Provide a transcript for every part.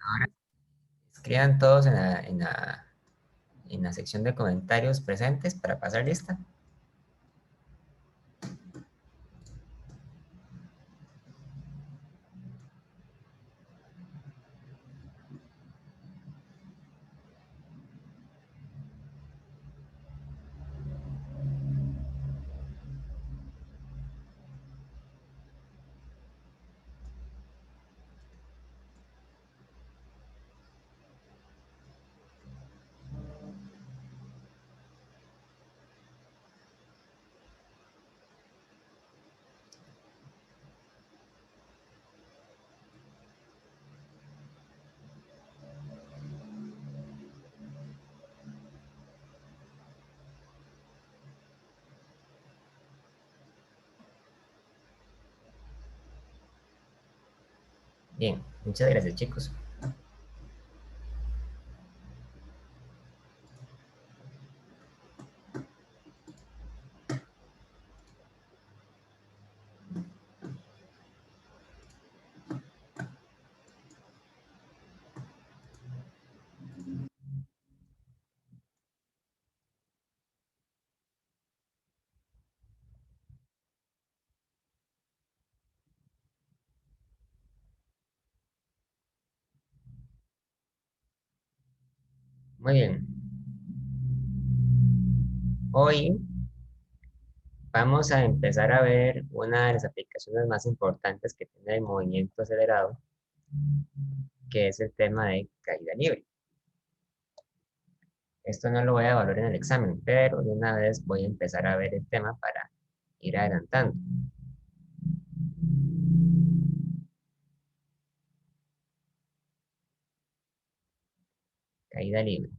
Ahora escriban todos en la sección de comentarios presentes para pasar lista. Bien, muchas gracias, chicos. Muy bien. Hoy vamos a empezar a ver una de las aplicaciones más importantes que tiene el movimiento acelerado, que es el tema de caída libre. Esto no lo voy a evaluar en el examen, pero de una vez voy a empezar a ver el tema para ir adelantando. Caída libre.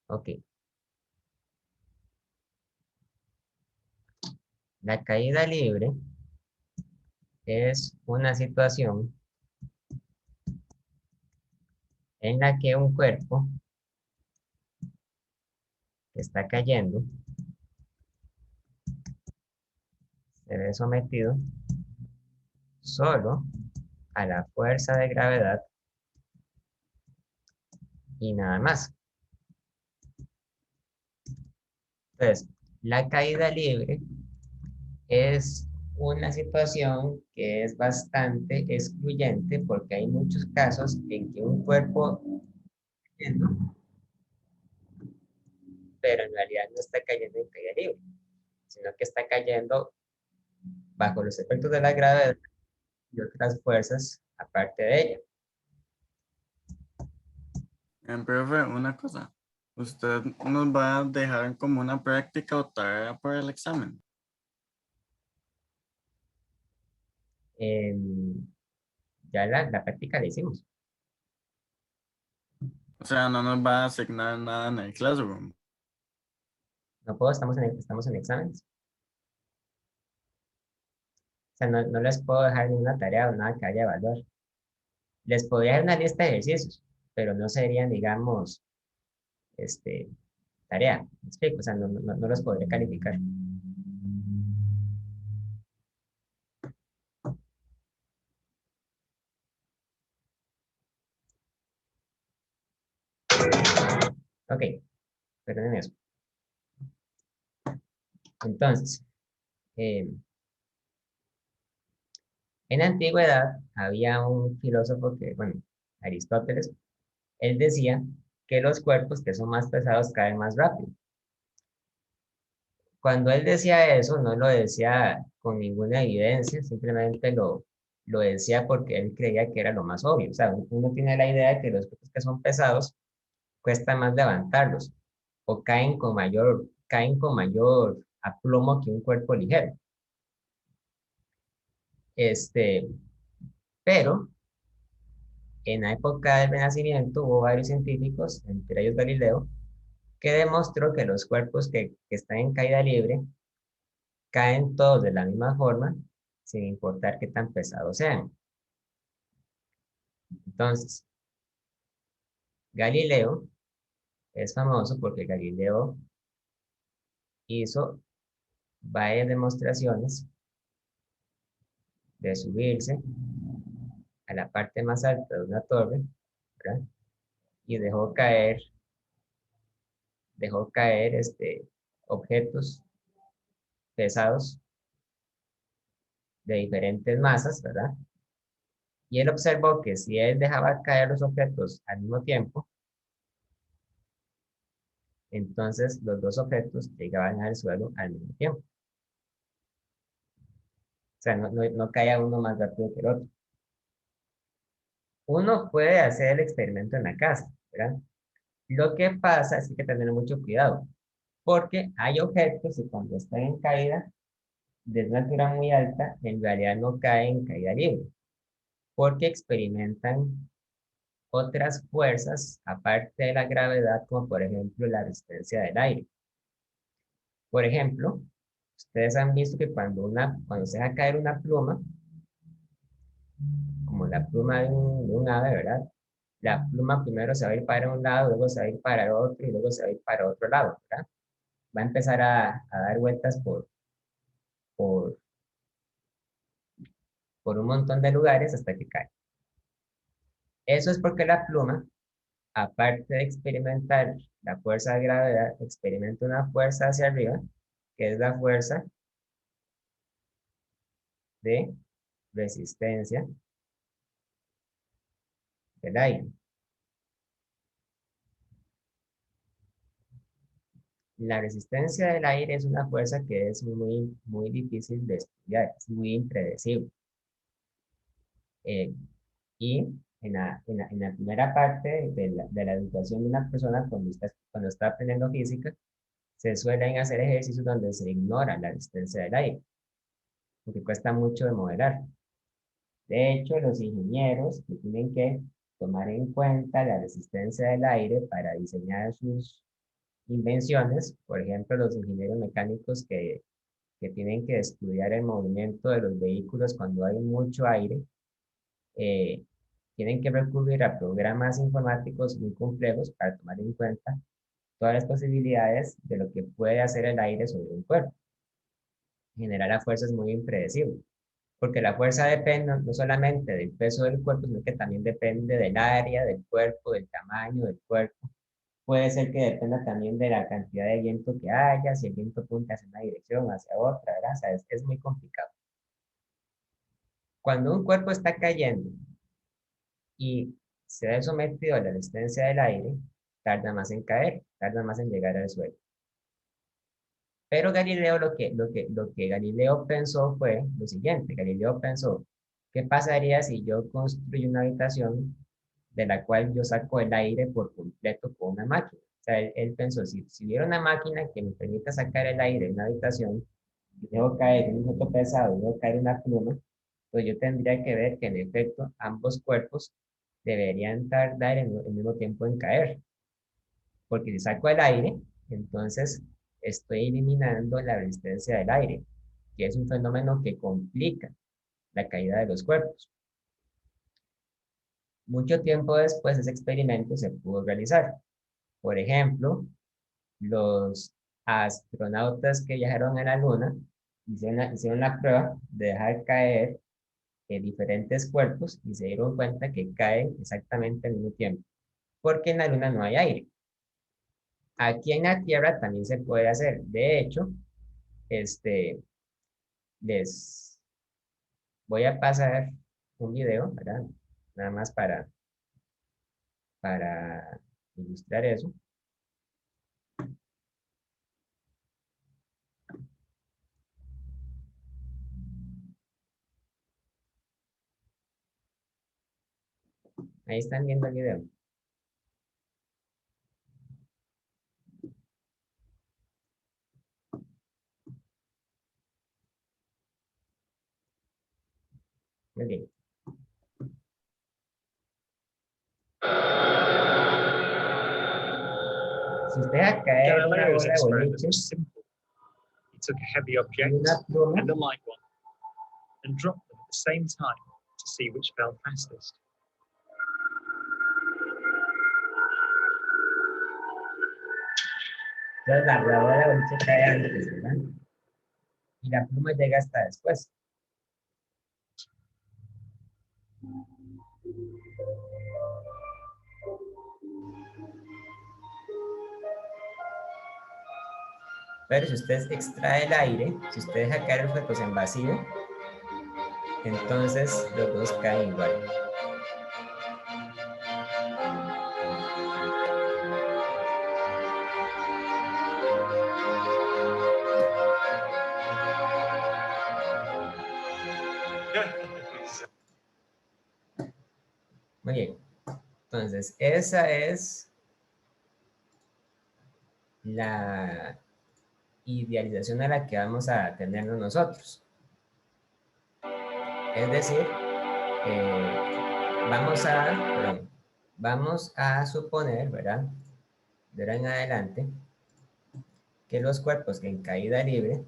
Ok. La caída libre es una situación en la que un cuerpo que está cayendo se ve sometido solo a la fuerza de gravedad y nada más. Entonces, la caída libre es una situación que es bastante excluyente porque hay muchos casos en que un cuerpo cayendo, pero en realidad no está cayendo en caída libre, sino que está cayendo bajo los efectos de la gravedad y otras fuerzas aparte de ella. Profe, una cosa. ¿Usted nos va a dejar como una práctica o tarea para el examen? Ya la práctica la hicimos. O sea, no nos va a asignar nada en el classroom. No puedo, estamos en exámenes. O sea, no les puedo dejar ninguna tarea o nada que haya valor. Les podría dar una lista de ejercicios, pero no serían, digamos, este, tarea. ¿Me explico? O sea, no los podría calificar. Ok, perdonen eso. Entonces, eh, en la antigüedad había un filósofo que, bueno, Aristóteles, él decía que los cuerpos que son más pesados caen más rápido. Cuando él decía eso, no lo decía con ninguna evidencia, simplemente lo decía porque él creía que era lo más obvio. O sea, uno tiene la idea de que los cuerpos que son pesados cuesta más levantarlos o caen con mayor aplomo que un cuerpo ligero. Este, pero en la época del Renacimiento hubo varios científicos, entre ellos Galileo, que demostró que los cuerpos que están en caída libre caen todos de la misma forma, sin importar qué tan pesados sean. Entonces, Galileo es famoso porque Galileo hizo varias demostraciones de subirse a la parte más alta de una torre, ¿verdad? Y dejó caer objetos pesados de diferentes masas, ¿verdad? Y él observó que si él dejaba caer los objetos al mismo tiempo, entonces los dos objetos llegaban al suelo al mismo tiempo. O sea, no caía uno más rápido que el otro. Uno puede hacer el experimento en la casa, ¿verdad? Lo que pasa es que hay que tener mucho cuidado, porque hay objetos y cuando están en caída de una altura muy alta, en realidad no caen en caída libre, porque experimentan otras fuerzas aparte de la gravedad, como por ejemplo la resistencia del aire. Por ejemplo, ustedes han visto que cuando se deja caer una pluma, como la pluma de un ave, ¿verdad? La pluma primero se va a ir para un lado, luego se va a ir para el otro y luego se va a ir para otro lado, ¿verdad? Va a empezar a dar vueltas por, por un montón de lugares hasta que cae. Eso es porque la pluma, aparte de experimentar la fuerza de gravedad, experimenta una fuerza hacia arriba, que es la fuerza de resistencia del aire. La resistencia del aire es una fuerza que es muy, muy difícil de estudiar, es muy impredecible. Eh, y en la primera parte de la educación de una persona, cuando está aprendiendo física, se suelen hacer ejercicios donde se ignora la resistencia del aire, porque cuesta mucho de modelar. De hecho, los ingenieros que tienen que tomar en cuenta la resistencia del aire para diseñar sus invenciones, por ejemplo, los ingenieros mecánicos que tienen que estudiar el movimiento de los vehículos cuando hay mucho aire, eh, tienen que recurrir a programas informáticos muy complejos para tomar en cuenta todas las posibilidades de lo que puede hacer el aire sobre un cuerpo. En general, la fuerza es muy impredecible, porque la fuerza depende no solamente del peso del cuerpo, sino que también depende del área del cuerpo, del tamaño del cuerpo. Puede ser que dependa también de la cantidad de viento que haya, si el viento apunta hacia una dirección o hacia otra, ¿verdad? O sea, es muy complicado. Cuando un cuerpo está cayendo y se ve sometido a la resistencia del aire, tarda más en caer, tarda más en llegar al suelo. Pero Galileo lo que Galileo pensó fue lo siguiente. Galileo pensó, ¿qué pasaría si yo construyo una habitación de la cual yo saco el aire por completo con una máquina? O sea, él pensó, si hubiera una máquina que me permita sacar el aire de una habitación, y dejo caer un objeto pesado, y dejo caer una pluma, pues yo tendría que ver que en efecto ambos cuerpos deberían tardar el mismo tiempo en caer. Porque si saco el aire, entonces estoy eliminando la resistencia del aire, que es un fenómeno que complica la caída de los cuerpos. Mucho tiempo después ese experimento se pudo realizar. Por ejemplo, los astronautas que viajaron a la Luna hicieron la prueba de dejar caer diferentes cuerpos y se dieron cuenta que caen exactamente al mismo tiempo, porque en la Luna no hay aire. Aquí en la Tierra también se puede hacer. De hecho, este, les voy a pasar un video, ¿verdad? Nada más para ilustrar eso. Ahí están viendo el video. Muy bien. Si usted va a caer una Galileo's bola de experiment boliche was simple. He took a heavy y object una pluma, and a light one and dropped them at the same time to see which fell fastest. entonces la bola de boliche cae antes, ¿verdad? Y la pluma llega hasta después. Pero si usted extrae el aire, si usted deja caer objetos en vacío, entonces los dos caen igual. Muy bien. Entonces, esa es la idealización a la que vamos a tenernos nosotros. Es decir, vamos a suponer, ¿verdad? De ahora en adelante, que los cuerpos que en caída libre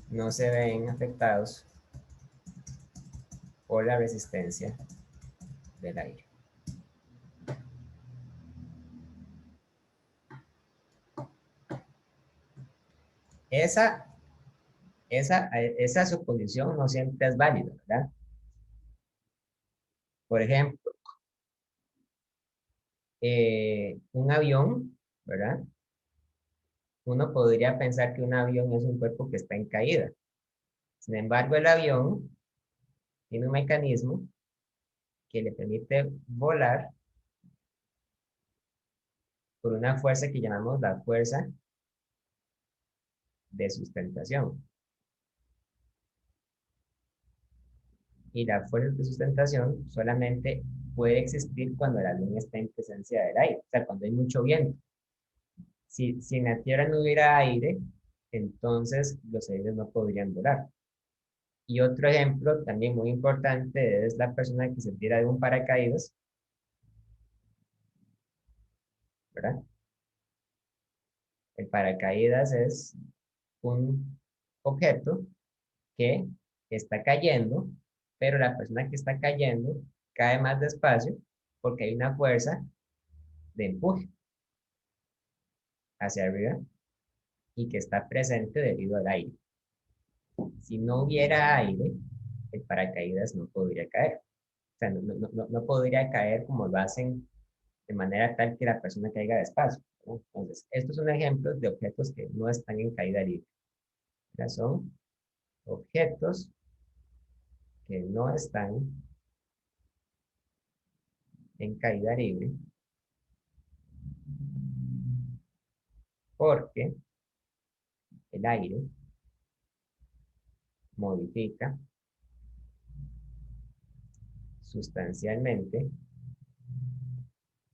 no se ven afectados por la resistencia del aire. Esa suposición no siempre es válida, ¿verdad? Por ejemplo, un avión, ¿verdad? Uno podría pensar que un avión es un cuerpo que está en caída. Sin embargo, el avión tiene un mecanismo que le permite volar por una fuerza que llamamos la fuerza de sustentación. Y la fuerza de sustentación solamente puede existir cuando el avión está en presencia del aire, o sea, cuando hay mucho viento. Si en la Tierra no hubiera aire, entonces los aviones no podrían volar. Y otro ejemplo también muy importante es la persona que se tira de un paracaídas, ¿verdad? El paracaídas es un objeto que está cayendo, pero la persona que está cayendo cae más despacio porque hay una fuerza de empuje hacia arriba y que está presente debido al aire. Si no hubiera aire, el paracaídas no podría caer. O sea, no podría caer como lo hacen de manera tal que la persona caiga despacio, ¿no? Entonces, estos son ejemplos de objetos que no están en caída libre. Ya son objetos que no están en caída libre porque el aire modifica sustancialmente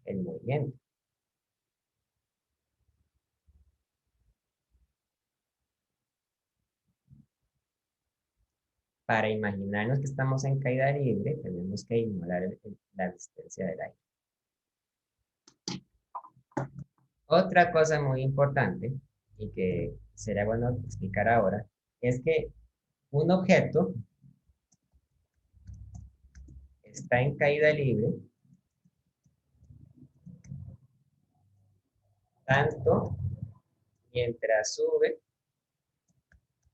el movimiento. Para imaginarnos que estamos en caída libre, tenemos que ignorar la resistencia del aire. Otra cosa muy importante y que sería bueno explicar ahora es que un objeto está en caída libre tanto mientras sube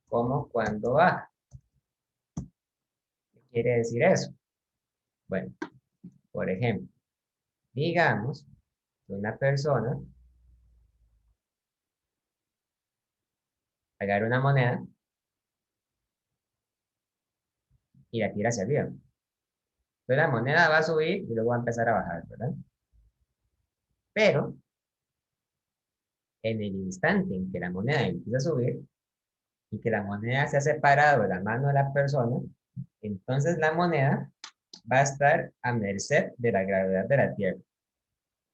como cuando baja. ¿Qué quiere decir eso? Bueno, por ejemplo, digamos que una persona agarra una moneda y la tira hacia arriba. Entonces la moneda va a subir y luego va a empezar a bajar, ¿verdad? Pero en el instante en que la moneda empieza a subir y que la moneda se ha separado de la mano de la persona, entonces la moneda va a estar a merced de la gravedad de la Tierra.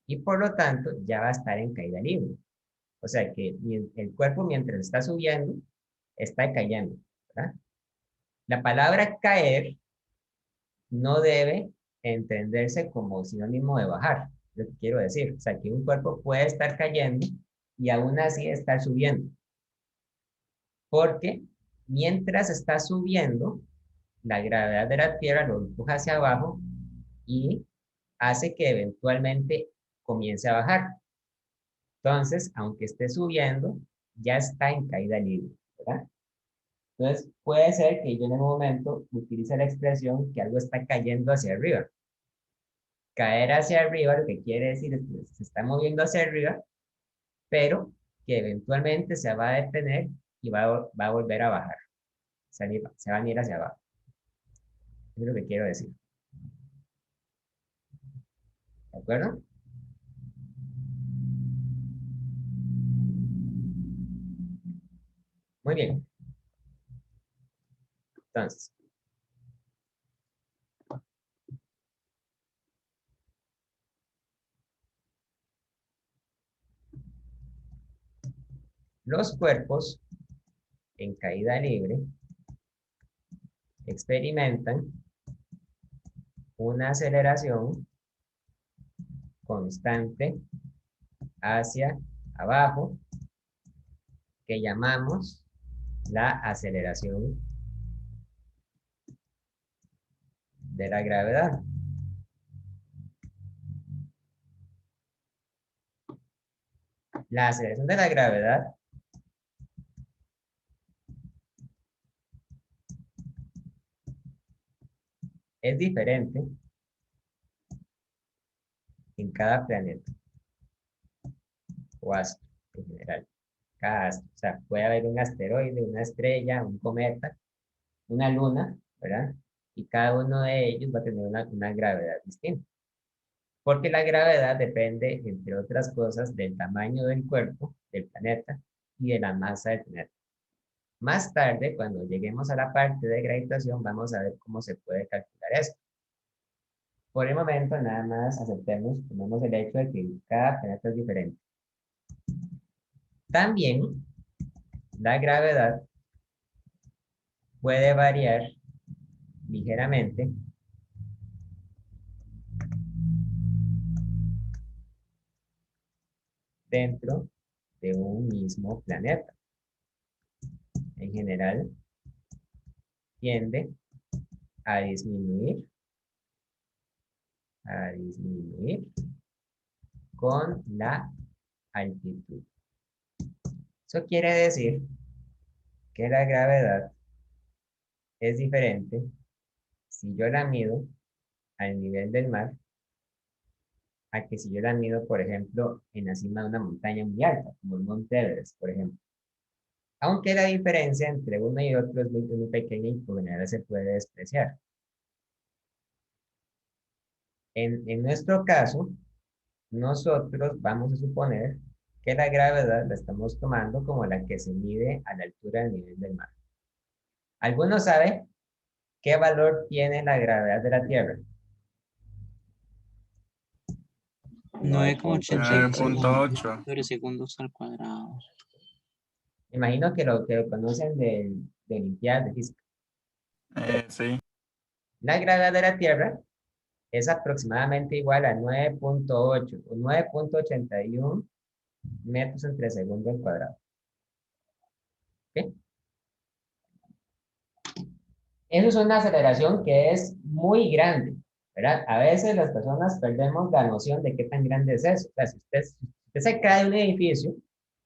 Y por lo tanto, ya va a estar en caída libre. O sea que el cuerpo mientras está subiendo, está cayendo, ¿verdad? La palabra caer no debe entenderse como sinónimo de bajar, lo que quiero decir. O sea, que un cuerpo puede estar cayendo y aún así estar subiendo. Porque mientras está subiendo, la gravedad de la Tierra lo empuja hacia abajo y hace que eventualmente comience a bajar. Entonces, aunque esté subiendo, ya está en caída libre, ¿verdad? Entonces, puede ser que yo en el momento utilice la expresión que algo está cayendo hacia arriba. Caer hacia arriba lo que quiere decir es que se está moviendo hacia arriba, pero que eventualmente se va a detener y va a volver a bajar. Se va a ir hacia abajo. Eso es lo que quiero decir. ¿De acuerdo? Muy bien. Entonces, los cuerpos en caída libre experimentan una aceleración constante hacia abajo que llamamos la aceleración de la gravedad. La aceleración de la gravedad es diferente en cada planeta o astro en general. Cada astro, o sea, puede haber un asteroide, una estrella, un cometa, una luna, ¿verdad? Y cada uno de ellos va a tener una gravedad distinta. Porque la gravedad depende, entre otras cosas, del tamaño del cuerpo del planeta y de la masa del planeta. Más tarde, cuando lleguemos a la parte de gravitación, vamos a ver cómo se puede calcular esto. Por el momento, nada más aceptemos, tomemos el hecho de que cada planeta es diferente. También, la gravedad puede variar ligeramente dentro de un mismo planeta. En general, tiende a disminuir con la altitud. Eso quiere decir que la gravedad es diferente si yo la mido al nivel del mar a que si yo la mido, por ejemplo, en la cima de una montaña muy alta, como el Monte Everest, por ejemplo. Aunque la diferencia entre uno y otro es muy pequeña y por general se puede despreciar. En nuestro caso, nosotros vamos a suponer que la gravedad la estamos tomando como la que se mide a la altura del nivel del mar. ¿Alguno sabe qué valor tiene la gravedad de la Tierra? 9.8. segundos al cuadrado. Imagino que lo conocen de Olimpiadas de Física. Sí. La gravedad de la Tierra es aproximadamente igual a 9.8 o 9.81 metros entre segundo al cuadrado. ¿Ok? Eso es una aceleración que es muy grande, ¿verdad? A veces las personas perdemos la noción de qué tan grande es eso. O sea, si usted se cae de un edificio,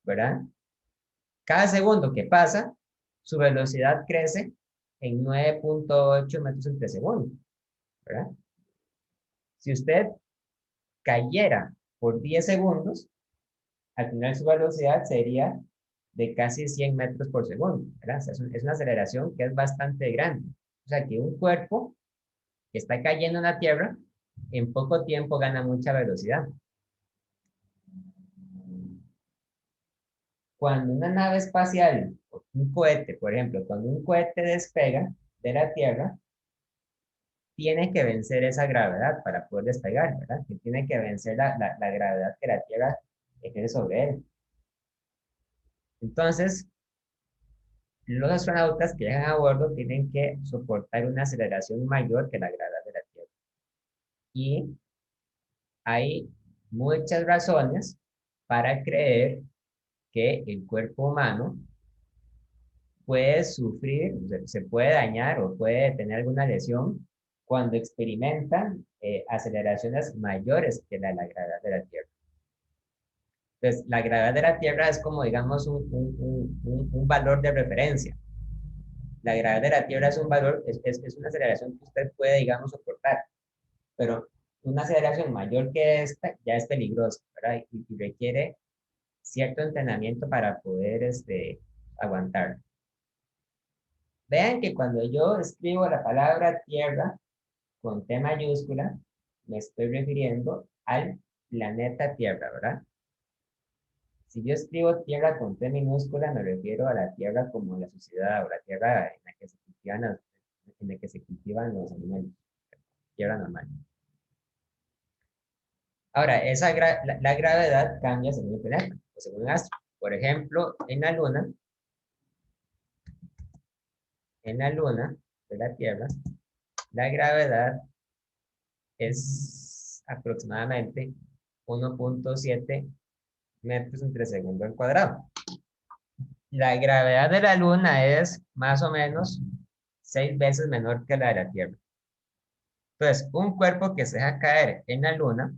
¿verdad? Cada segundo que pasa, su velocidad crece en 9.8 metros entre segundo, ¿verdad? Si usted cayera por 10 segundos, al final su velocidad sería de casi 100 metros por segundo, ¿verdad? O sea, es una aceleración que es bastante grande. O sea, que un cuerpo que está cayendo en la Tierra, en poco tiempo gana mucha velocidad. Cuando una nave espacial, un cohete, por ejemplo, cuando un cohete despega de la Tierra, tiene que vencer esa gravedad para poder despegar, ¿verdad? Que tiene que vencer la gravedad que la Tierra ejerce sobre él. Entonces, los astronautas que llegan a bordo tienen que soportar una aceleración mayor que la gravedad de la Tierra. Y hay muchas razones para creer que el cuerpo humano puede sufrir, se puede dañar o puede tener alguna lesión cuando experimenta aceleraciones mayores que la gravedad de la Tierra. Entonces, la gravedad de la Tierra es como, digamos, un valor de referencia. La gravedad de la Tierra es un valor, es una aceleración que usted puede, digamos, soportar, pero una aceleración mayor que esta ya es peligrosa, ¿verdad? Y requiere cierto entrenamiento para poder aguantar. Vean que cuando yo escribo la palabra Tierra con T mayúscula, me estoy refiriendo al planeta Tierra, ¿verdad? Si yo escribo Tierra con T minúscula, me refiero a la Tierra como la sociedad o la Tierra en la que se cultivan, en la que se cultivan los alimentos. Tierra normal. Ahora, la gravedad cambia según el planeta o según el astro. Por ejemplo, en la luna de la Tierra, la gravedad es aproximadamente 1.7 metros entre segundo al cuadrado. La gravedad de la luna es más o menos 6 veces menor que la de la Tierra. Entonces, un cuerpo que se deja caer en la luna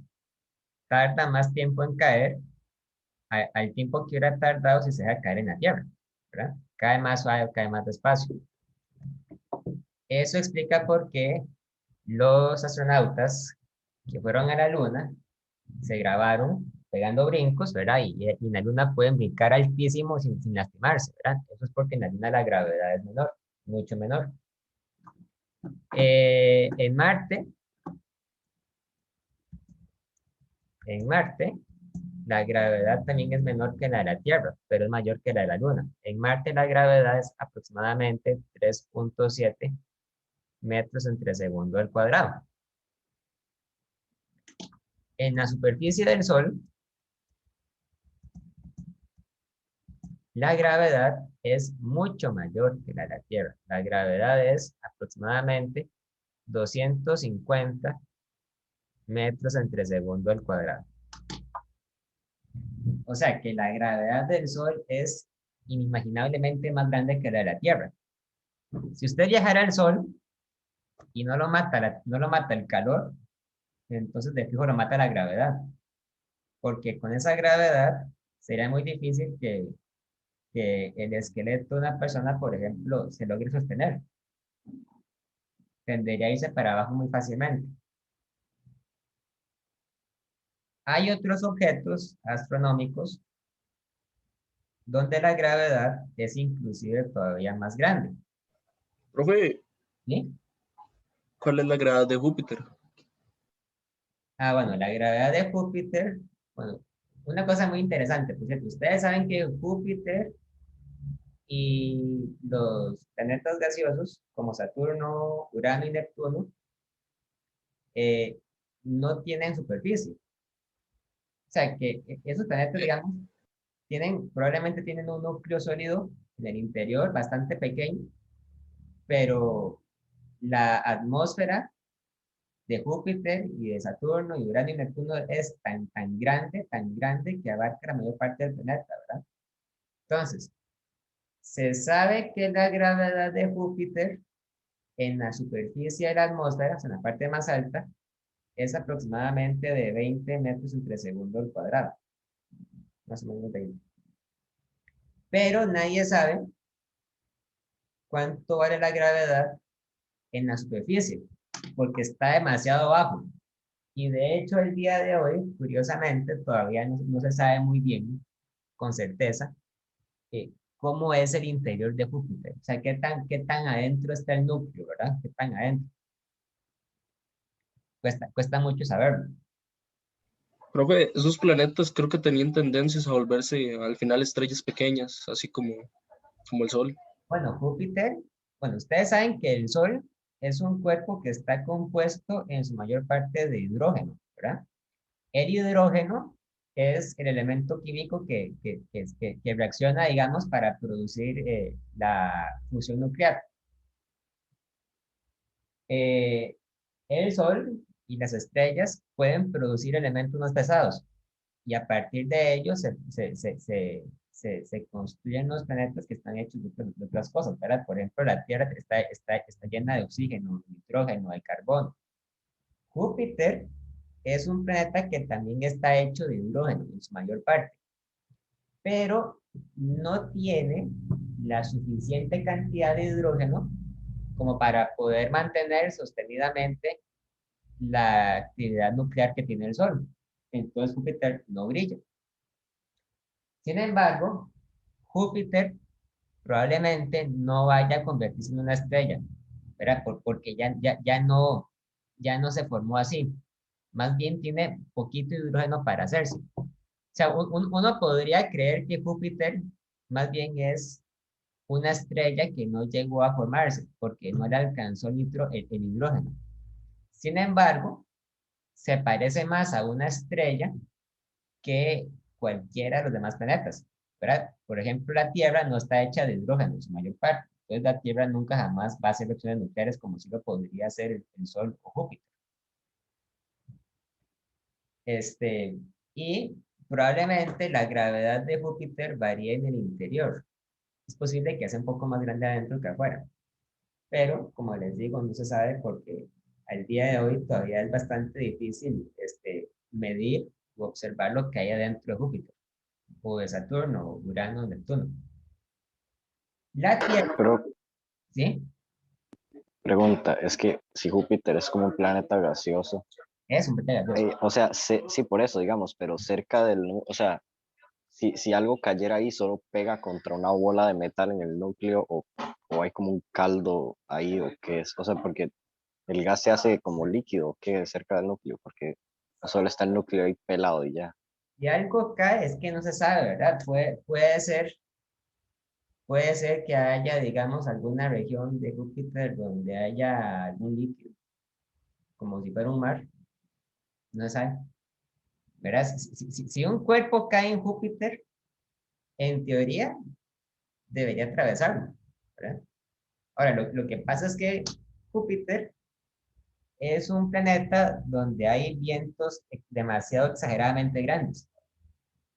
tarda más tiempo en caer al tiempo que hubiera tardado si se deja caer en la Tierra, ¿verdad? Cae más suave, cae más despacio. Eso explica por qué los astronautas que fueron a la luna se grabaron pegando brincos, ¿verdad? Y en la luna pueden brincar altísimo sin lastimarse, ¿verdad? Eso es porque en la luna la gravedad es menor, mucho menor. En Marte, la gravedad también es menor que la de la Tierra, pero es mayor que la de la Luna. En Marte la gravedad es aproximadamente 3.7 metros entre segundo al cuadrado. En la superficie del Sol, la gravedad es mucho mayor que la de la Tierra. La gravedad es aproximadamente 250 metros entre segundo al cuadrado. O sea que la gravedad del Sol es inimaginablemente más grande que la de la Tierra. Si usted viajara al Sol y no lo mata el calor, entonces de fijo lo mata la gravedad. Porque con esa gravedad sería muy difícil que el esqueleto de una persona, por ejemplo, se logre sostener. Tendería a irse para abajo muy fácilmente. Hay otros objetos astronómicos donde la gravedad es inclusive todavía más grande. Profe, ¿Sí? ¿cuál es la gravedad de Júpiter? Ah, bueno, la gravedad de Júpiter, bueno, una cosa muy interesante, por cierto, ustedes saben que Júpiter y los planetas gaseosos, como Saturno, Urano y Neptuno, eh, no tienen superficie. O sea, que esos planetas, digamos, probablemente tienen un núcleo sólido en el interior, bastante pequeño, pero la atmósfera de Júpiter y de Saturno y Urano y Neptuno es tan grande que abarca la mayor parte del planeta, ¿verdad? Entonces, se sabe que la gravedad de Júpiter en la superficie de la atmósfera, o sea, en la parte más alta, es aproximadamente de 20 metros entre segundo al cuadrado. Más o menos 20. Pero nadie sabe cuánto vale la gravedad en la superficie, porque está demasiado bajo. Y de hecho, el día de hoy, curiosamente, todavía no se sabe muy bien, con certeza, cómo es el interior de Júpiter. O sea, qué tan adentro está el núcleo, ¿verdad? ¿Qué tan adentro? Cuesta mucho saberlo. Profe, esos planetas creo que tenían tendencias a volverse al final estrellas pequeñas, así como el Sol. Bueno, bueno, ustedes saben que el Sol es un cuerpo que está compuesto en su mayor parte de hidrógeno, ¿verdad? El hidrógeno es el elemento químico que reacciona, digamos, para producir la fusión nuclear. Eh, el Sol y las estrellas pueden producir elementos más pesados y a partir de ellos se construyen los planetas que están hechos de otras cosas, ¿verdad? Por ejemplo, la Tierra está llena de oxígeno, de nitrógeno, de carbono. Júpiter es un planeta que también está hecho de hidrógeno en su mayor parte, pero no tiene la suficiente cantidad de hidrógeno como para poder mantener sostenidamente la actividad nuclear que tiene el Sol. Entonces Júpiter no brilla. Sin embargo, Júpiter probablemente no vaya a convertirse en una estrella, ¿verdad? Porque ya no se formó así. Más bien tiene poquito hidrógeno para hacerse. O sea, uno podría creer que Júpiter más bien es una estrella que no llegó a formarse porque no le alcanzó el hidrógeno. Sin embargo, se parece más a una estrella que cualquiera de los demás planetas, ¿verdad? Por ejemplo, la Tierra no está hecha de hidrógeno en su mayor parte. Entonces, la Tierra nunca jamás va a hacer reacciones nucleares como si lo podría hacer el Sol o Júpiter. Y probablemente la gravedad de Júpiter varíe en el interior. Es posible que sea un poco más grande adentro que afuera. Pero, como les digo, no se sabe porque al día de hoy todavía es bastante difícil medir o observar lo que hay adentro de Júpiter, o de Saturno, o Urano, o Neptuno. La Tierra, Pero ¿sí? pregunta, es que si Júpiter es como un planeta gaseoso, Es un planeta gaseoso. o sea, sí, por eso, digamos, pero cerca o sea, si algo cayera ahí, solo pega contra una bola de metal en el núcleo o hay como un caldo ahí o qué es, o sea, porque el gas se hace como líquido, ¿o qué? Cerca del núcleo, porque solo está el núcleo ahí pelado y ya. Y algo cae, es que no se sabe, ¿verdad? Puede ser que haya, digamos, alguna región de Júpiter donde haya algún líquido, como si fuera un mar, no se sabe. ¿Verdad? Si un cuerpo cae en Júpiter, en teoría, debería atravesarlo, ¿verdad? Ahora, lo que pasa es que Júpiter es un planeta donde hay vientos demasiado exageradamente grandes,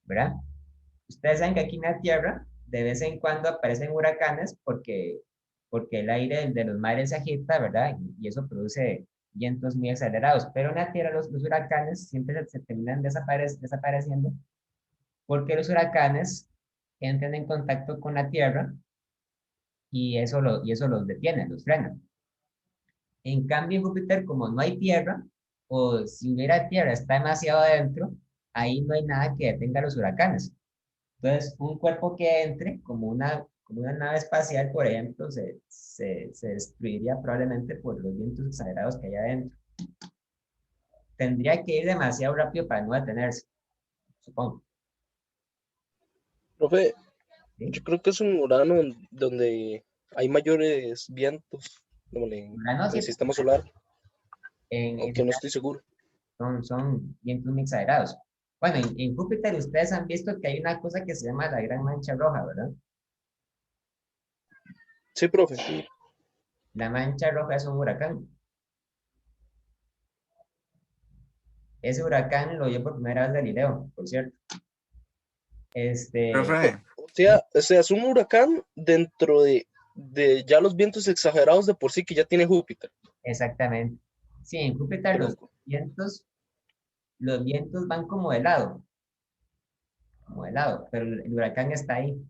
¿verdad? Ustedes saben que aquí en la Tierra, de vez en cuando aparecen huracanes porque el aire de los mares se agita, ¿verdad? Y eso produce vientos muy acelerados. Pero en la Tierra los huracanes siempre se terminan desapareciendo porque los huracanes entran en contacto con la Tierra y eso los detiene, los frena. En cambio, en Júpiter, como no hay Tierra, o si hubiera Tierra, está demasiado adentro, ahí no hay nada que detenga los huracanes. Entonces, un cuerpo que entre, como una nave espacial, por ejemplo, se destruiría probablemente por los vientos exagerados que hay adentro. Tendría que ir demasiado rápido para no detenerse, supongo. Profe, ¿Sí? yo creo que es un Urano donde hay mayores vientos, como Urano del sí, sistema solar, en aunque no estoy seguro. son vientos muy exagerados. Bueno, en Júpiter ustedes han visto que hay una cosa que se llama la Gran Mancha Roja, ¿verdad? Sí, profe. Sí, La Mancha Roja es un huracán. Ese huracán lo vio por primera vez Galileo, por cierto. Profe, O sea, es un huracán dentro de ya los vientos exagerados de por sí que ya tiene Júpiter. Exactamente. Sí, en Júpiter Qué loco. los vientos van como de lado, pero el huracán está ahí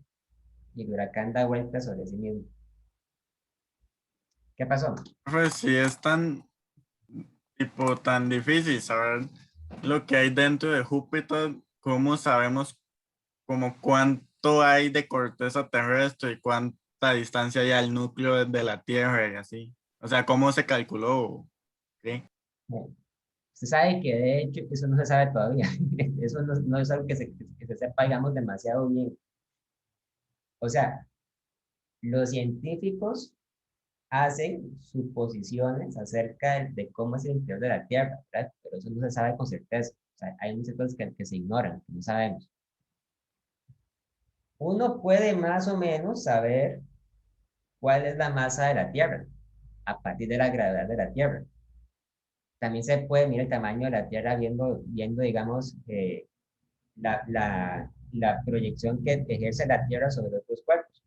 y el huracán da vueltas sobre sí mismo. ¿Qué pasó? profe, si es tan difícil saber lo que hay dentro de Júpiter, ¿cómo sabemos como cuánto hay de corteza terrestre y cuánta distancia hay al núcleo de la Tierra y así? O sea, ¿cómo se calculó? ¿Sí? Bueno, usted sabe que de hecho eso no se sabe todavía. Eso no es algo que se sepa, digamos, demasiado bien. O sea, los científicos hacen suposiciones acerca de cómo es el interior de la Tierra, ¿verdad? Pero eso no se sabe con certeza. O sea, hay muchas cosas que se ignoran, que no sabemos. Uno puede más o menos saber cuál es la masa de la Tierra a partir de la gravedad de la Tierra. También se puede mirar el tamaño de la Tierra viendo digamos, la proyección que ejerce la Tierra sobre otros cuerpos.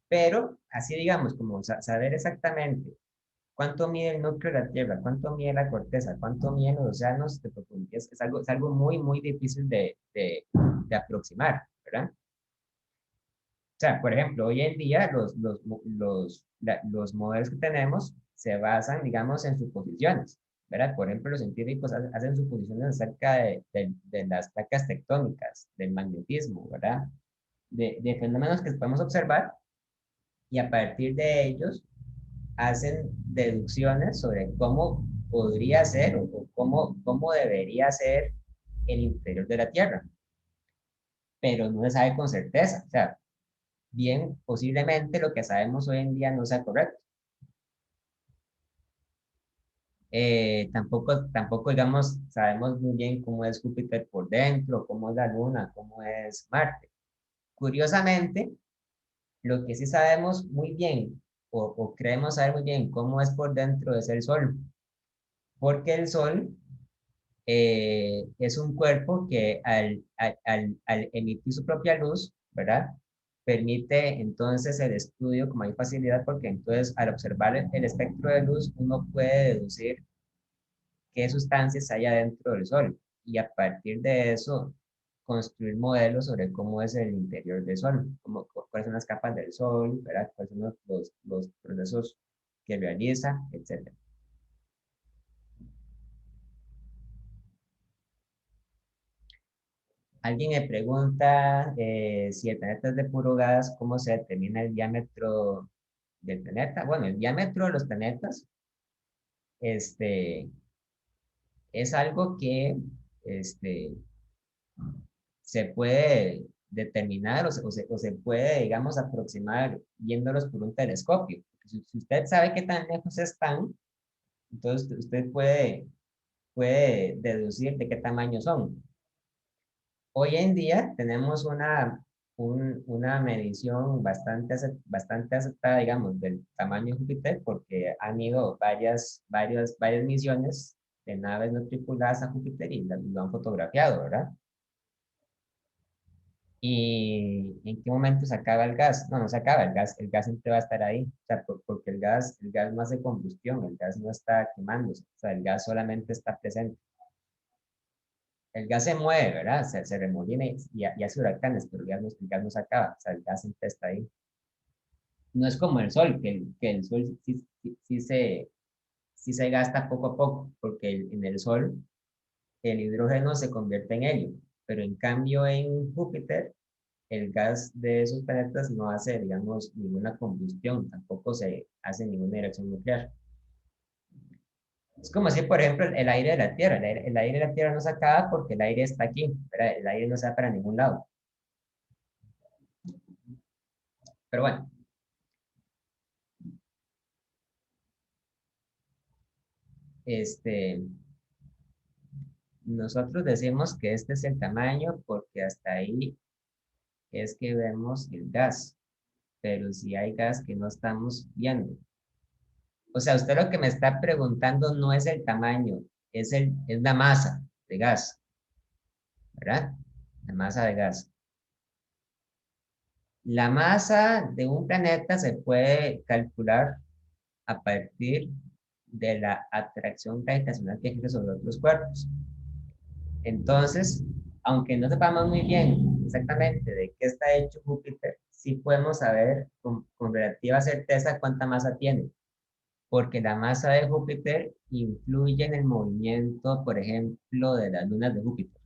Pero, así digamos, como saber exactamente cuánto mide el núcleo de la Tierra, cuánto mide la corteza, cuánto miden los océanos de profundidad, es algo muy, muy difícil de aproximar, ¿verdad? O sea, por ejemplo, hoy en día los modelos que tenemos se basan, digamos, en suposiciones, ¿verdad? Por ejemplo, los científicos hacen suposiciones acerca de las placas tectónicas, del magnetismo, ¿verdad? De fenómenos que podemos observar y a partir de ellos hacen deducciones sobre cómo podría ser o cómo debería ser el interior de la Tierra, pero no se sabe con certeza. O sea, bien, posiblemente lo que sabemos hoy en día no sea correcto. Tampoco, digamos, sabemos muy bien cómo es Júpiter por dentro, cómo es la Luna, cómo es Marte. Curiosamente, lo que sí sabemos muy bien, o creemos saber muy bien cómo es por dentro es el Sol, porque el Sol es un cuerpo que al emitir su propia luz, ¿verdad? Permite entonces el estudio con mayor facilidad porque entonces al observar el espectro de luz uno puede deducir qué sustancias hay adentro del Sol y a partir de eso construir modelos sobre cómo es el interior del Sol, cuáles son las capas del Sol, ¿verdad? Cuáles son los procesos que realiza, etcétera. Alguien me pregunta si el planeta es de puro gas, ¿cómo se determina el diámetro del planeta? Bueno, el diámetro de los planetas este, es algo que este, se puede determinar o se puede, digamos, aproximar viéndolos por un telescopio. Si usted sabe qué tan lejos están, entonces usted puede deducir de qué tamaño son. Hoy en día tenemos una medición bastante aceptada, digamos, del tamaño de Júpiter, porque han ido varias misiones de naves no tripuladas a Júpiter y lo han fotografiado, ¿verdad? ¿Y en qué momento se acaba el gas? No, no se acaba el gas siempre va a estar ahí, o sea, porque el gas no hace combustión, el gas no está quemándose, o sea, el gas solamente está presente. El gas se mueve, ¿verdad? Se remolina y hace huracanes, pero el gas no se acaba, o sea, el gas siempre está ahí. No es como el sol, que el sol sí se gasta poco a poco, porque en el sol el hidrógeno se convierte en helio, pero en cambio en Júpiter el gas de esos planetas no hace, digamos, ninguna combustión, tampoco se hace ninguna reacción nuclear. Es como si, por ejemplo, el aire de la Tierra, el aire de la Tierra no se acaba porque el aire está aquí, ¿verdad? El aire no se va para ningún lado. Pero bueno, este, nosotros decimos que este es el tamaño porque hasta ahí es que vemos el gas, pero si hay gas que no estamos viendo. O sea, usted lo que me está preguntando no es el tamaño, es la masa de gas, ¿verdad? La masa de gas. La masa de un planeta se puede calcular a partir de la atracción gravitacional que ejerce sobre otros cuerpos. Entonces, aunque no sepamos muy bien exactamente de qué está hecho Júpiter, sí podemos saber con relativa certeza cuánta masa tiene, porque la masa de Júpiter influye en el movimiento, por ejemplo, de las lunas de Júpiter.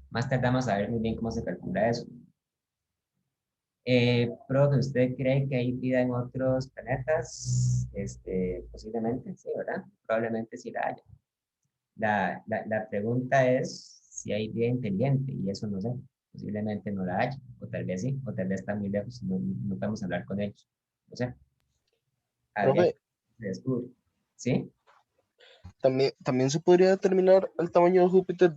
Más tarde vamos a ver muy bien cómo se calcula eso. Profe, ¿usted cree que hay vida en otros planetas? Posiblemente, sí, ¿verdad? Probablemente sí la haya. La pregunta es si hay vida inteligente, y eso no sé. Posiblemente no la haya, o tal vez sí, o tal vez está muy lejos, no podemos hablar con ellos. No sé. Habría Profe, que descubrir. ¿Sí? también se podría determinar el tamaño de Júpiter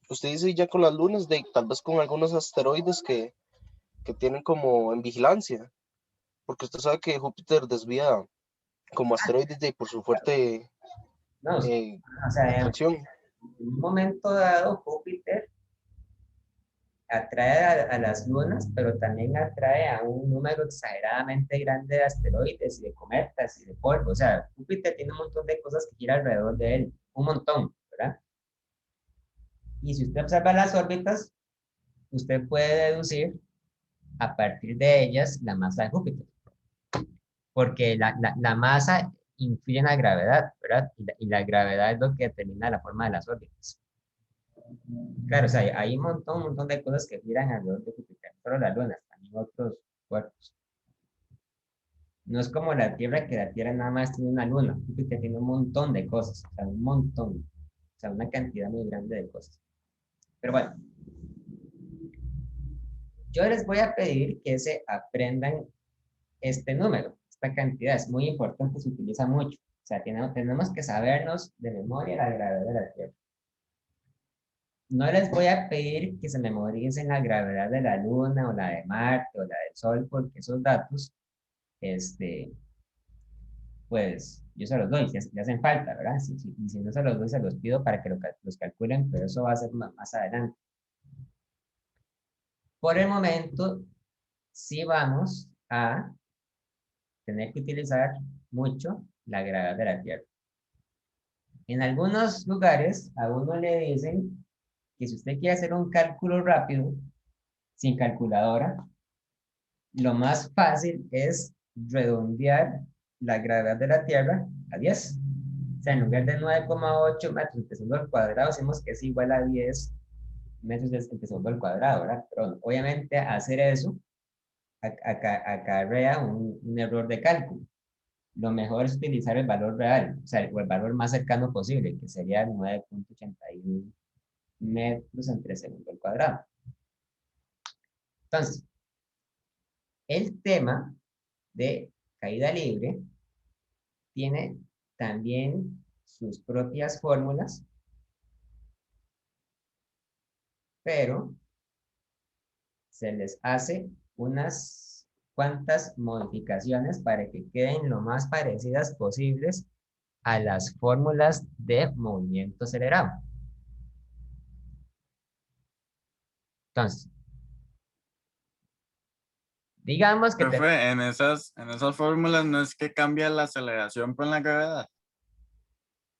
usted dice ya con las lunas, tal vez con algunos asteroides que tienen como en vigilancia, porque usted sabe que Júpiter desvía como asteroides por su fuerte No, o sea, atracción. en un momento dado, Júpiter atrae a las lunas, pero también atrae a un número exageradamente grande de asteroides y de cometas y de polvo. O sea, Júpiter tiene un montón de cosas que giran alrededor de él, un montón, ¿verdad? Y si usted observa las órbitas, usted puede deducir a partir de ellas la masa de Júpiter. Porque la masa influye en la gravedad, ¿verdad? Y la gravedad es lo que determina la forma de las órbitas. Claro, o sea, hay un montón de cosas que giran alrededor de Júpiter, no solo la Luna, también otros cuerpos. No es como la Tierra, que la Tierra nada más tiene una luna. Júpiter tiene un montón de cosas, o sea, un montón. O sea, una cantidad muy grande de cosas. Pero bueno, yo les voy a pedir que se aprendan este número, esta cantidad. Es muy importante, se utiliza mucho. O sea, tenemos que sabernos de memoria la gravedad de la Tierra. No les voy a pedir que se memoricen la gravedad de la Luna o la de Marte o la del Sol, porque esos datos, pues yo se los doy, si hacen falta, ¿verdad? Y si no se los doy, se los pido para que los calculen, pero eso va a ser más adelante. Por el momento, sí vamos a tener que utilizar mucho la gravedad de la Tierra. En algunos lugares, a uno le dicen que si usted quiere hacer un cálculo rápido, sin calculadora, lo más fácil es redondear la gravedad de la Tierra a 10. O sea, en lugar de 9,8 metros entre segundo al cuadrado, decimos que es igual a 10 metros entre segundo al cuadrado, ¿verdad? Pero obviamente hacer eso acarrea un error de cálculo. Lo mejor es utilizar el valor real, o sea, o el valor más cercano posible, que sería 9,81 metros entre segundo al cuadrado. Entonces, el tema de caída libre tiene también sus propias fórmulas, pero se les hace unas cuantas modificaciones para que queden lo más parecidas posibles a las fórmulas de movimiento acelerado. Entonces, digamos que Profe, en esas fórmulas no es que cambia la aceleración con la gravedad.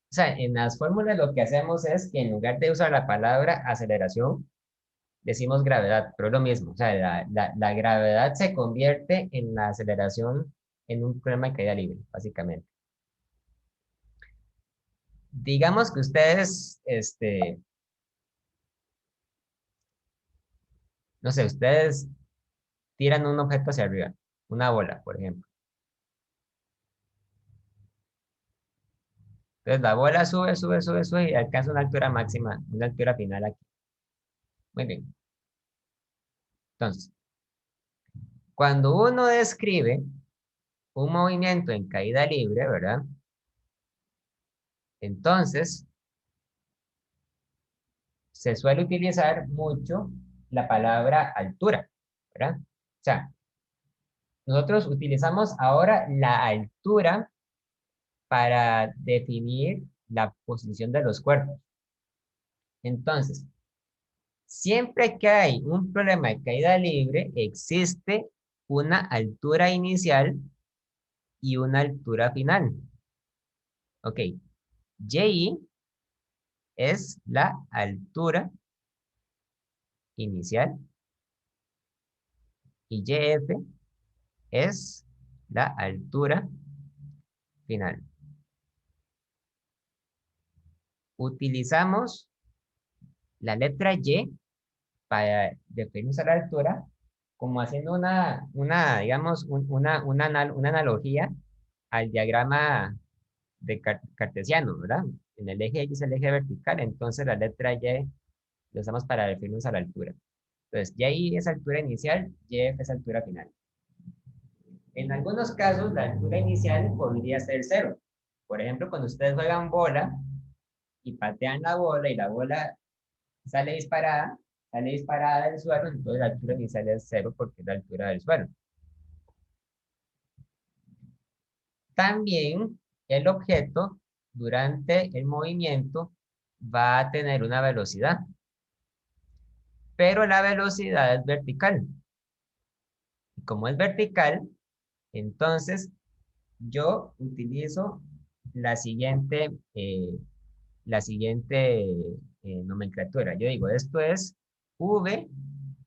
o sea, en las fórmulas lo que hacemos es que en lugar de usar la palabra aceleración, decimos gravedad, pero es lo mismo. O sea, la gravedad se convierte en la aceleración en un problema de caída libre, básicamente. Digamos que ustedes, no sé, ustedes tiran un objeto hacia arriba, una bola, por ejemplo. Entonces la bola sube, sube, sube, sube y alcanza una altura máxima, una altura final aquí. Muy bien. Entonces, cuando uno describe un movimiento en caída libre, ¿verdad? Entonces, se suele utilizar mucho la palabra altura, ¿verdad? O sea, nosotros utilizamos ahora la altura para definir la posición de los cuerpos. Entonces, siempre que hay un problema de caída libre, existe una altura inicial y una altura final. Ok, YI es la altura inicial y YF es la altura final. Utilizamos la letra Y para definirnos a la altura, como haciendo digamos, una analogía al diagrama de cartesiano, ¿verdad? En el eje X es el eje vertical, entonces la letra Y lo usamos para definirnos a la altura. Entonces, Y es altura inicial, YF es altura final. En algunos casos, la altura inicial podría ser 0. Por ejemplo, cuando ustedes juegan bola y patean la bola y la bola sale disparada del suelo, entonces la altura inicial es 0 porque es la altura del suelo. También el objeto durante el movimiento va a tener una velocidad, pero la velocidad es vertical. Y como es vertical, entonces yo utilizo la siguiente nomenclatura. Yo digo, esto es V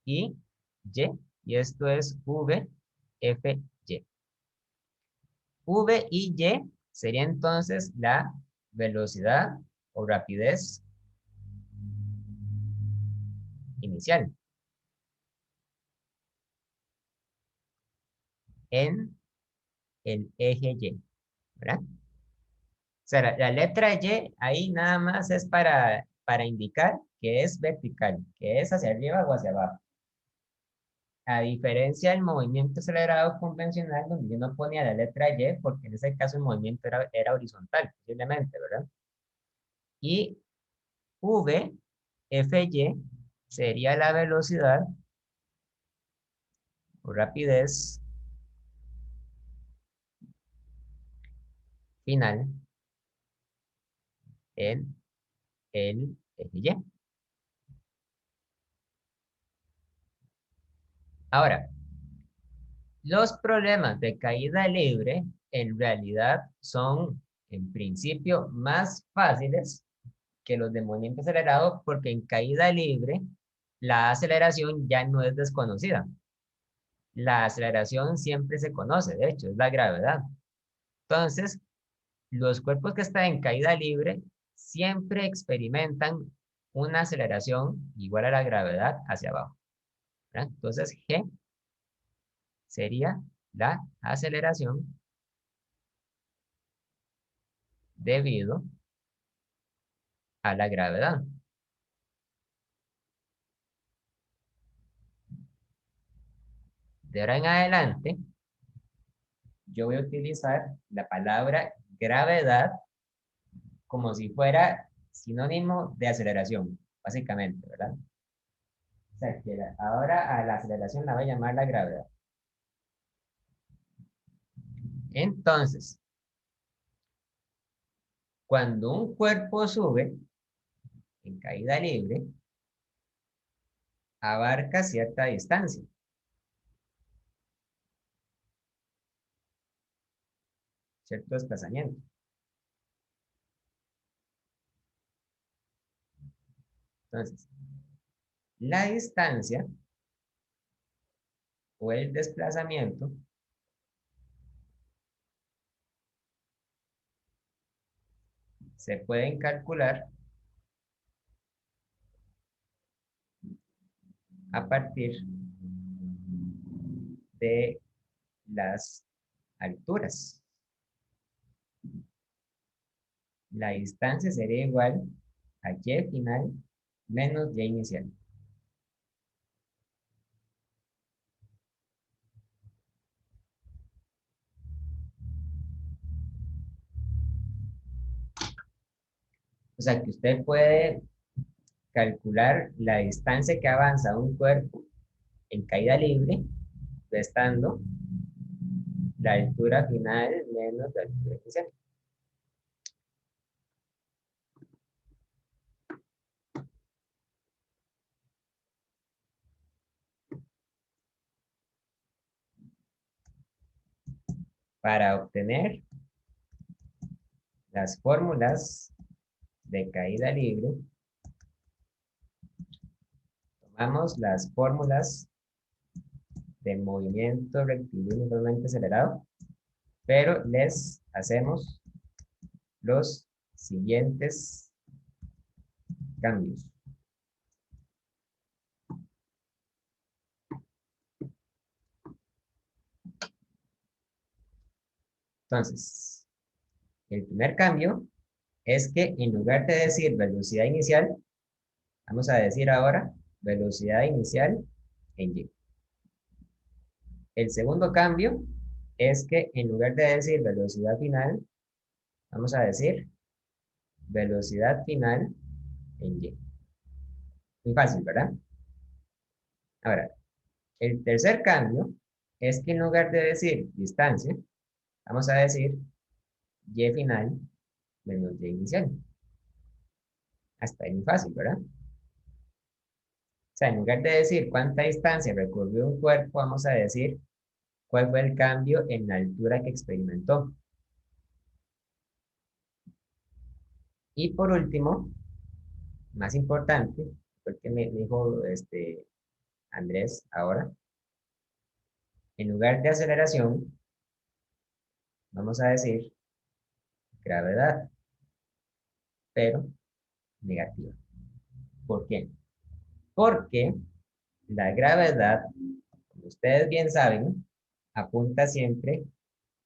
y Y y esto es V, F, Y. V y Y sería entonces la velocidad o rapidez inicial en el eje Y, ¿verdad? O sea, la letra Y ahí nada más es para indicar que es vertical, que es hacia arriba o hacia abajo. A diferencia del movimiento acelerado convencional, donde yo no ponía la letra Y, porque en ese caso el movimiento era horizontal, posiblemente, ¿verdad? Y V, Fy, sería la velocidad o rapidez final en el eje Y. Ahora, los problemas de caída libre en realidad son, en principio, más fáciles que los de movimiento acelerado, porque en caída libre la aceleración ya no es desconocida. La aceleración siempre se conoce, de hecho, es la gravedad. Entonces, los cuerpos que están en caída libre siempre experimentan una aceleración igual a la gravedad hacia abajo, ¿verdad? Entonces, G sería la aceleración debido a la gravedad. De ahora en adelante, yo voy a utilizar la palabra gravedad como si fuera sinónimo de aceleración, básicamente, ¿verdad? O sea, que ahora a la aceleración la voy a llamar la gravedad. Entonces, cuando un cuerpo sube en caída libre, abarca cierta distancia. Cierto desplazamiento. Entonces, la distancia o el desplazamiento se pueden calcular a partir de las alturas. La distancia sería igual a y final menos y inicial. O sea que usted puede calcular la distancia que avanza un cuerpo en caída libre, restando la altura final menos la altura inicial. Para obtener las fórmulas de caída libre, tomamos las fórmulas de movimiento rectilíneo uniformemente acelerado, pero les hacemos los siguientes cambios. Entonces, el primer cambio es que en lugar de decir velocidad inicial, vamos a decir ahora velocidad inicial en y. El segundo cambio es que en lugar de decir velocidad final, vamos a decir velocidad final en y. Muy fácil, ¿verdad? Ahora, el tercer cambio es que en lugar de decir distancia, vamos a decir y final menos y inicial. Hasta ahí muy fácil, ¿verdad? O sea, en lugar de decir cuánta distancia recorrió un cuerpo, vamos a decir cuál fue el cambio en la altura que experimentó. Y por último, más importante, porque me dijo Andrés ahora, En lugar de aceleración, vamos a decir gravedad, pero negativa. ¿Por qué? Porque la gravedad, como ustedes bien saben, apunta siempre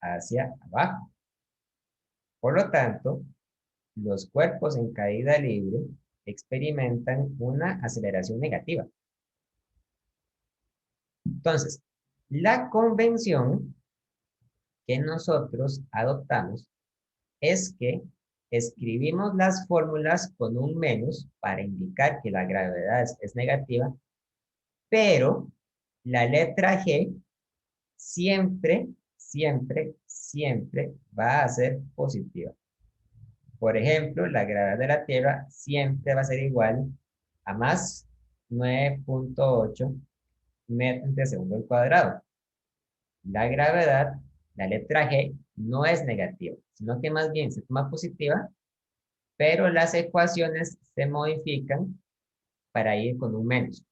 hacia abajo. Por lo tanto, los cuerpos en caída libre experimentan una aceleración negativa. Entonces, la convención que nosotros adoptamos es que escribimos las fórmulas con un menos para indicar que la gravedad es negativa, pero la letra G siempre, siempre, siempre va a ser positiva. Por ejemplo, la gravedad de la Tierra siempre va a ser igual a más 9.8 metros de segundo al cuadrado. La gravedad, la letra G, no es negativa, sino que más bien se toma positiva, pero las ecuaciones se modifican para ir con un menos.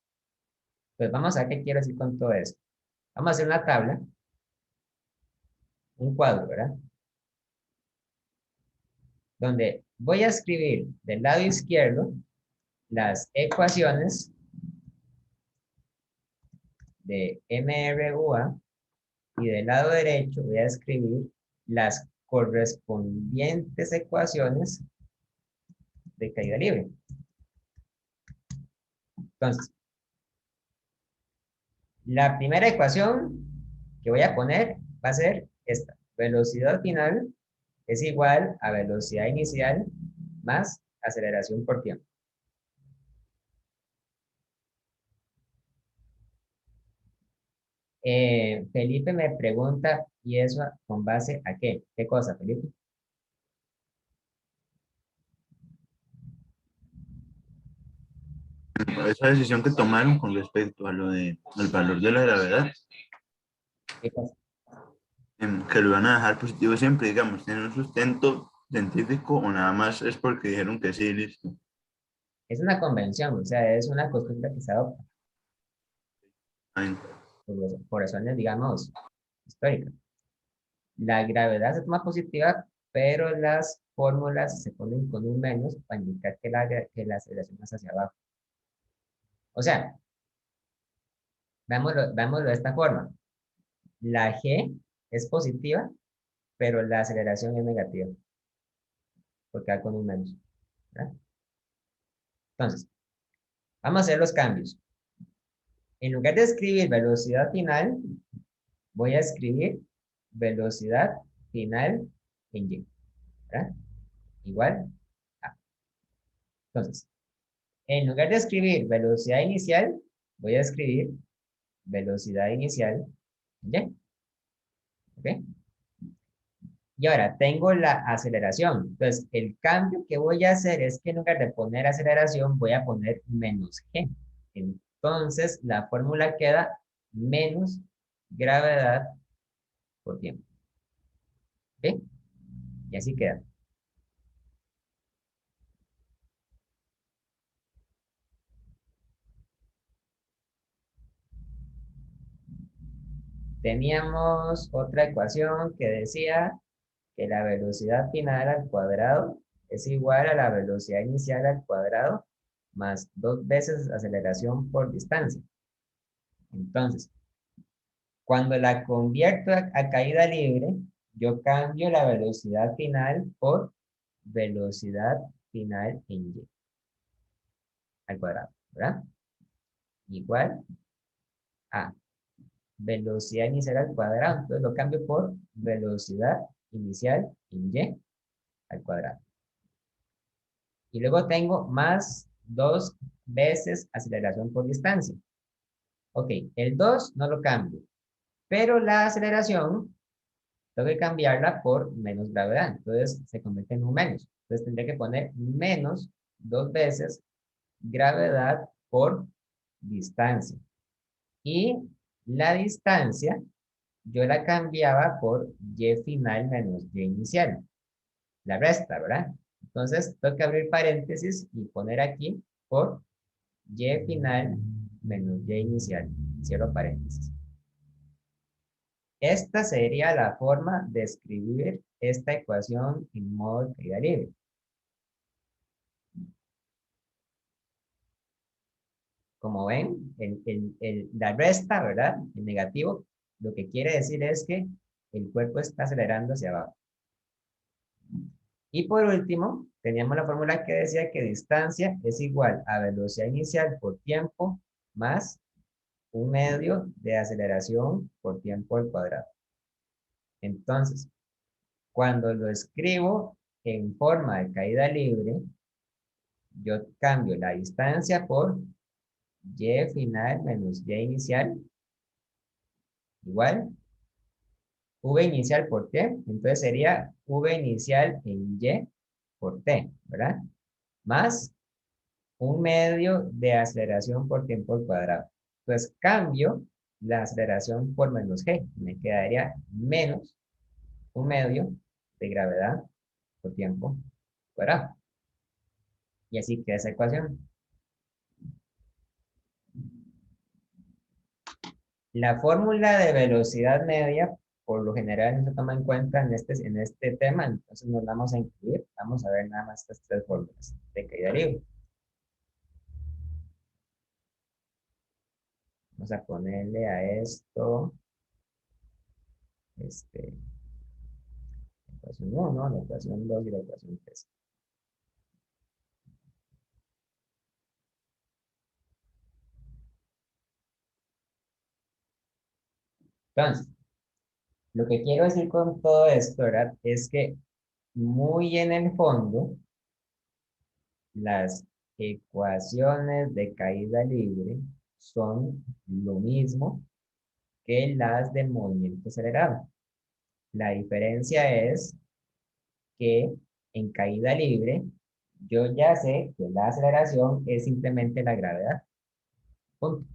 Entonces vamos a ver qué quiero decir con todo esto. Vamos a hacer una tabla, un cuadro, ¿verdad? Donde voy a escribir del lado izquierdo las ecuaciones de MRUA y del lado derecho voy a escribir las correspondientes ecuaciones de caída libre. Entonces, la primera ecuación que voy a poner va a ser esta. Velocidad final es igual a velocidad inicial más aceleración por tiempo. Felipe me pregunta, ¿y eso con base a qué? ¿Qué cosa, Felipe? Esa decisión que tomaron con respecto a lo de el valor de la gravedad, ¿Qué cosa? que lo van a dejar positivo siempre, digamos, ¿tiene un sustento científico o nada más es porque dijeron que sí, listo? Es una convención, o sea, es una costumbre que se adopta Ay, por razones, digamos, históricas. La gravedad se toma positiva, pero las fórmulas se ponen con un menos para indicar que la aceleración es hacia abajo. O sea, veámoslo de esta forma. La G es positiva, pero la aceleración es negativa, porque va con un menos, ¿verdad? Entonces, vamos a hacer los cambios. En lugar de escribir velocidad final, voy a escribir velocidad final en Y, ¿verdad? Igual a. Entonces, en lugar de escribir velocidad inicial, voy a escribir velocidad inicial en Y. ¿Ok? Y ahora tengo la aceleración. Entonces, el cambio que voy a hacer es que en lugar de poner aceleración, voy a poner menos G. Entonces, la fórmula queda menos gravedad por tiempo. ¿Ok? Y así queda. Teníamos otra ecuación que decía que la velocidad final al cuadrado es igual a la velocidad inicial al cuadrado más 2 veces aceleración por distancia. Entonces, cuando la convierto a caída libre, yo cambio la velocidad final por velocidad final en Y al cuadrado, ¿verdad? Igual a velocidad inicial al cuadrado. Entonces lo cambio por velocidad inicial en Y al cuadrado. Y luego tengo más 2 veces aceleración por distancia. Ok, el 2 no lo cambio, pero la aceleración tengo que cambiarla por menos gravedad. Entonces se convierte en un menos. Entonces tendré que poner menos 2 veces gravedad por distancia. Y la distancia yo la cambiaba por Y final menos Y inicial. La resta, ¿verdad? Entonces tengo que abrir paréntesis y poner aquí por Y final menos Y inicial. Cierro paréntesis. Esta sería la forma de escribir esta ecuación en modo de caída libre. Como ven, la resta, ¿verdad? El negativo, lo que quiere decir es que el cuerpo está acelerando hacia abajo. Y por último, teníamos la fórmula que decía que distancia es igual a velocidad inicial por tiempo más un medio de aceleración por tiempo al cuadrado. Entonces, cuando lo escribo en forma de caída libre, yo cambio la distancia por y final menos y inicial igual v inicial por t. Entonces sería v inicial en y por t, ¿verdad? Más un medio de aceleración por tiempo al cuadrado. Entonces cambio la aceleración por menos g. Me quedaría menos un medio de gravedad por tiempo cuadrado. Y así queda esa ecuación. La fórmula de velocidad media, por lo general, no se toma en cuenta en este tema, entonces nos vamos a incluir. Vamos a ver nada más estas tres fórmulas de caída libre. Vamos a ponerle a esto, la ecuación 1, la ecuación 2 y la ecuación 3. Entonces, lo que quiero decir con todo esto, ¿verdad? Es que muy en el fondo, las ecuaciones de caída libre son lo mismo que las de movimiento acelerado. La diferencia es que en caída libre, yo ya sé que la aceleración es simplemente la gravedad. Punto.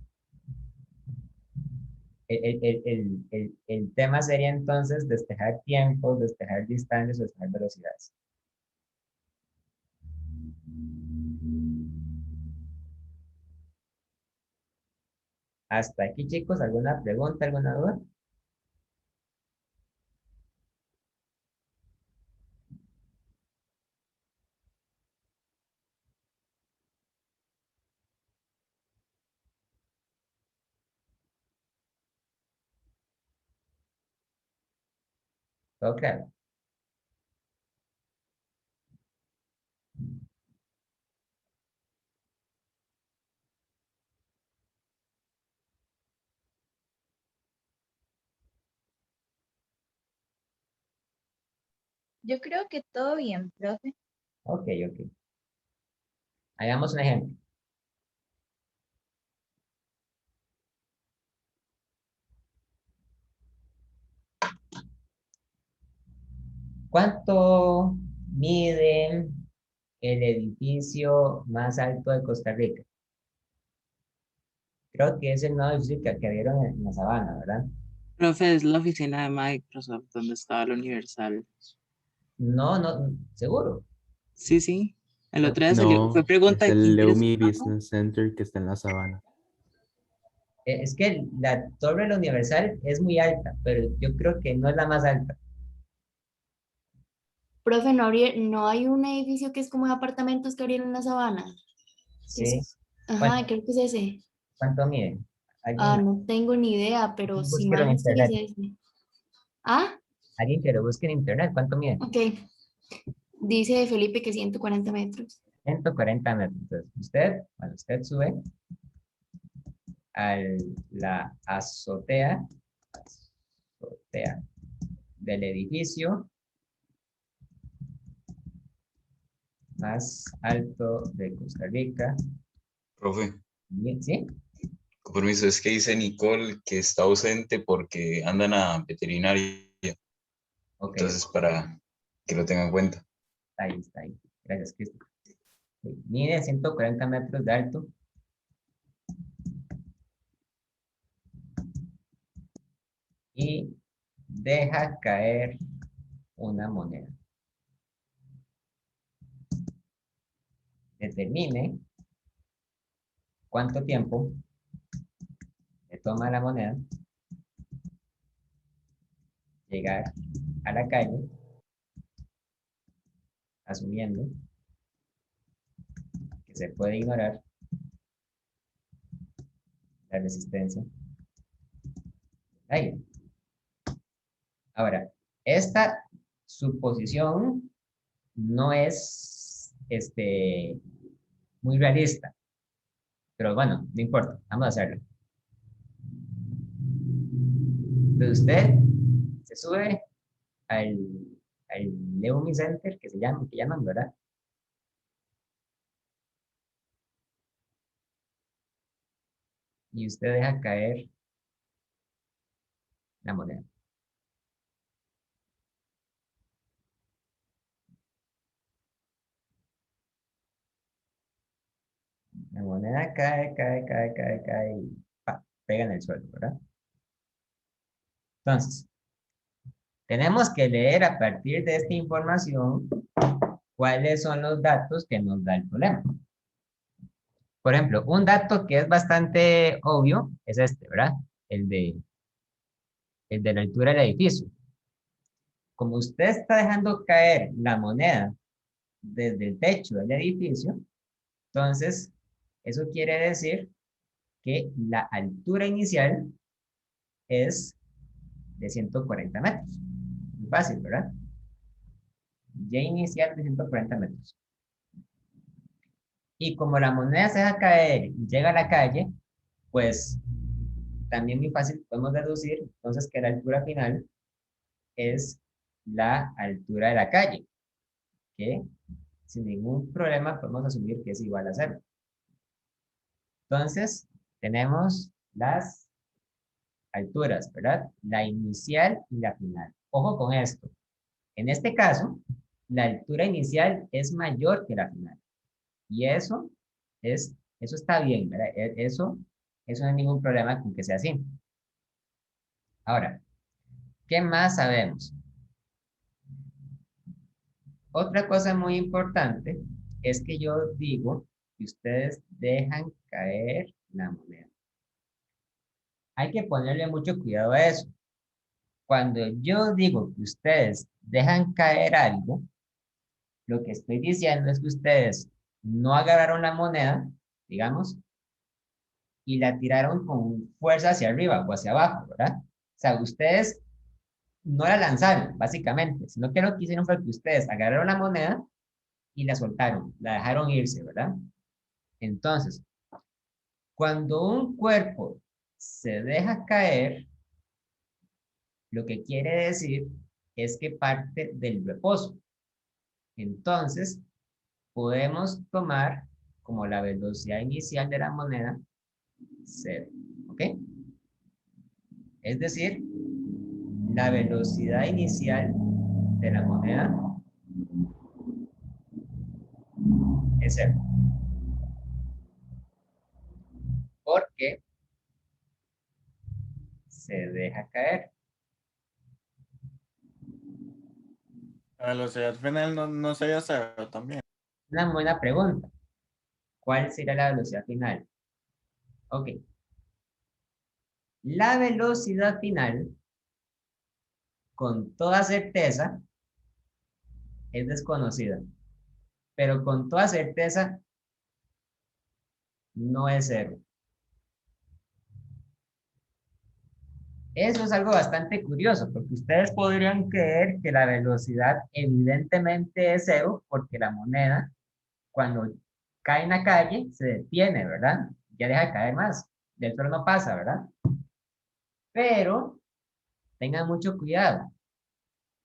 El tema sería entonces despejar tiempos, despejar distancias, despejar velocidades. Hasta aquí, chicos, ¿alguna pregunta, alguna duda? ¿Todo claro? Yo creo que todo bien, profe. Ok, ok. Hagamos un ejemplo. ¿Cuánto mide el edificio más alto de Costa Rica? Creo que es el nuevo edificio que vieron en la sabana, ¿verdad? Profe, es la oficina de Microsoft donde estaba el Universal. No, no, seguro. Sí, sí. El Por- otro día salió, fue No, pregunta es de el quién quiere su Leumi trabajo. Business Center que está en la sabana. Es que la torre de la Universal es muy alta, pero yo creo que no es la más alta. Profe, no hay un edificio que es como de apartamentos que abrieron en la sabana. Sí. Ajá, ¿Cuánto, creo que es ese. cuánto mide? Ah, ¿Alguien, no tengo ni idea, pero si búsquelo mal en no estoy es internet? ese. Ah, Alguien que lo busque en internet, ¿cuánto mide? ok. Dice Felipe que 140 metros. 140 metros. Entonces, cuando usted sube a la azotea del edificio más alto de Costa Rica, Profe, ¿sí? con permiso, es que dice Nicole que está ausente porque andan a veterinaria. Ok, Entonces, para que lo tengan en cuenta. ahí está ahí. Gracias, Cristo. Mide 140 metros de alto. Y deja caer una moneda. Determine cuánto tiempo le toma la moneda llegar a la calle, asumiendo que se puede ignorar la resistencia del aire. Ahora, esta suposición no es muy realista, pero bueno, no importa, vamos a hacerlo. Entonces usted se sube al Leuми Center, que llaman, ¿verdad? Y usted deja caer la moneda. La moneda cae y pega en el suelo, ¿verdad? Entonces, tenemos que leer a partir de esta información cuáles son los datos que nos da el problema. Por ejemplo, un dato que es bastante obvio es este, ¿verdad? El de la altura del edificio. Como usted está dejando caer la moneda desde el techo del edificio, entonces eso quiere decir que la altura inicial es de 140 metros. Muy fácil, ¿verdad? Y inicial de 140 metros. Y como la moneda se deja caer y llega a la calle, pues también muy fácil podemos deducir entonces que la altura final es la altura de la calle, que sin ningún problema podemos asumir que es igual a 0. Entonces, tenemos las alturas, ¿verdad? La inicial y la final. Ojo con esto. En este caso, la altura inicial es mayor que la final. Y eso está bien, ¿verdad? Eso no hay ningún problema con que sea así. Ahora, ¿qué más sabemos? Otra cosa muy importante es que yo digo que ustedes dejan caer la moneda. Hay que ponerle mucho cuidado a eso. Cuando yo digo que ustedes dejan caer algo, lo que estoy diciendo es que ustedes no agarraron la moneda, digamos, y la tiraron con fuerza hacia arriba o hacia abajo, ¿verdad? O sea, ustedes no la lanzaron, básicamente, sino que lo que hicieron fue que ustedes agarraron la moneda y la soltaron, la dejaron irse, ¿verdad? Entonces, cuando un cuerpo se deja caer, lo que quiere decir es que parte del reposo. Entonces, podemos tomar como la velocidad inicial de la moneda 0, ¿ok? Es decir, la velocidad inicial de la moneda es 0. Porque se deja caer. La velocidad final no sería 0 también. Una buena pregunta. ¿Cuál sería la velocidad final? Ok. La velocidad final, con toda certeza, es desconocida. Pero con toda certeza, no es 0. Eso es algo bastante curioso, porque ustedes podrían creer que la velocidad evidentemente es 0, porque la moneda, cuando cae en la calle, se detiene, ¿verdad? Ya deja de caer más. Del suelo no pasa, ¿verdad? Pero tengan mucho cuidado.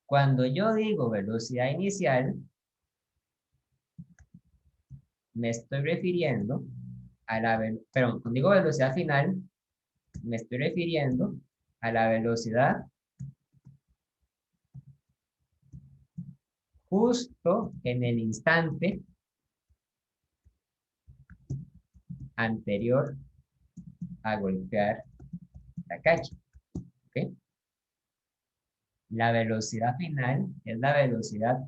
Cuando yo digo velocidad inicial, me estoy refiriendo a perdón, cuando digo velocidad final, me estoy refiriendo a la velocidad justo en el instante anterior a golpear la calle. ¿Ok? La velocidad final es la velocidad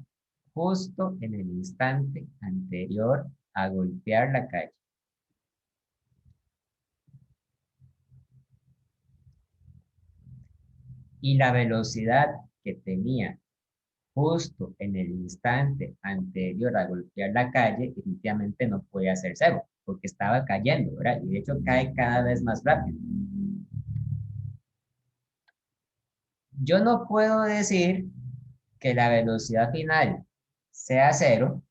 justo en el instante anterior a golpear la calle. y la velocidad que tenía justo en el instante anterior a golpear la calle, definitivamente no podía ser cero, porque estaba cayendo, ¿verdad? Y de hecho cae cada vez más rápido. Yo no puedo decir que la velocidad final sea cero,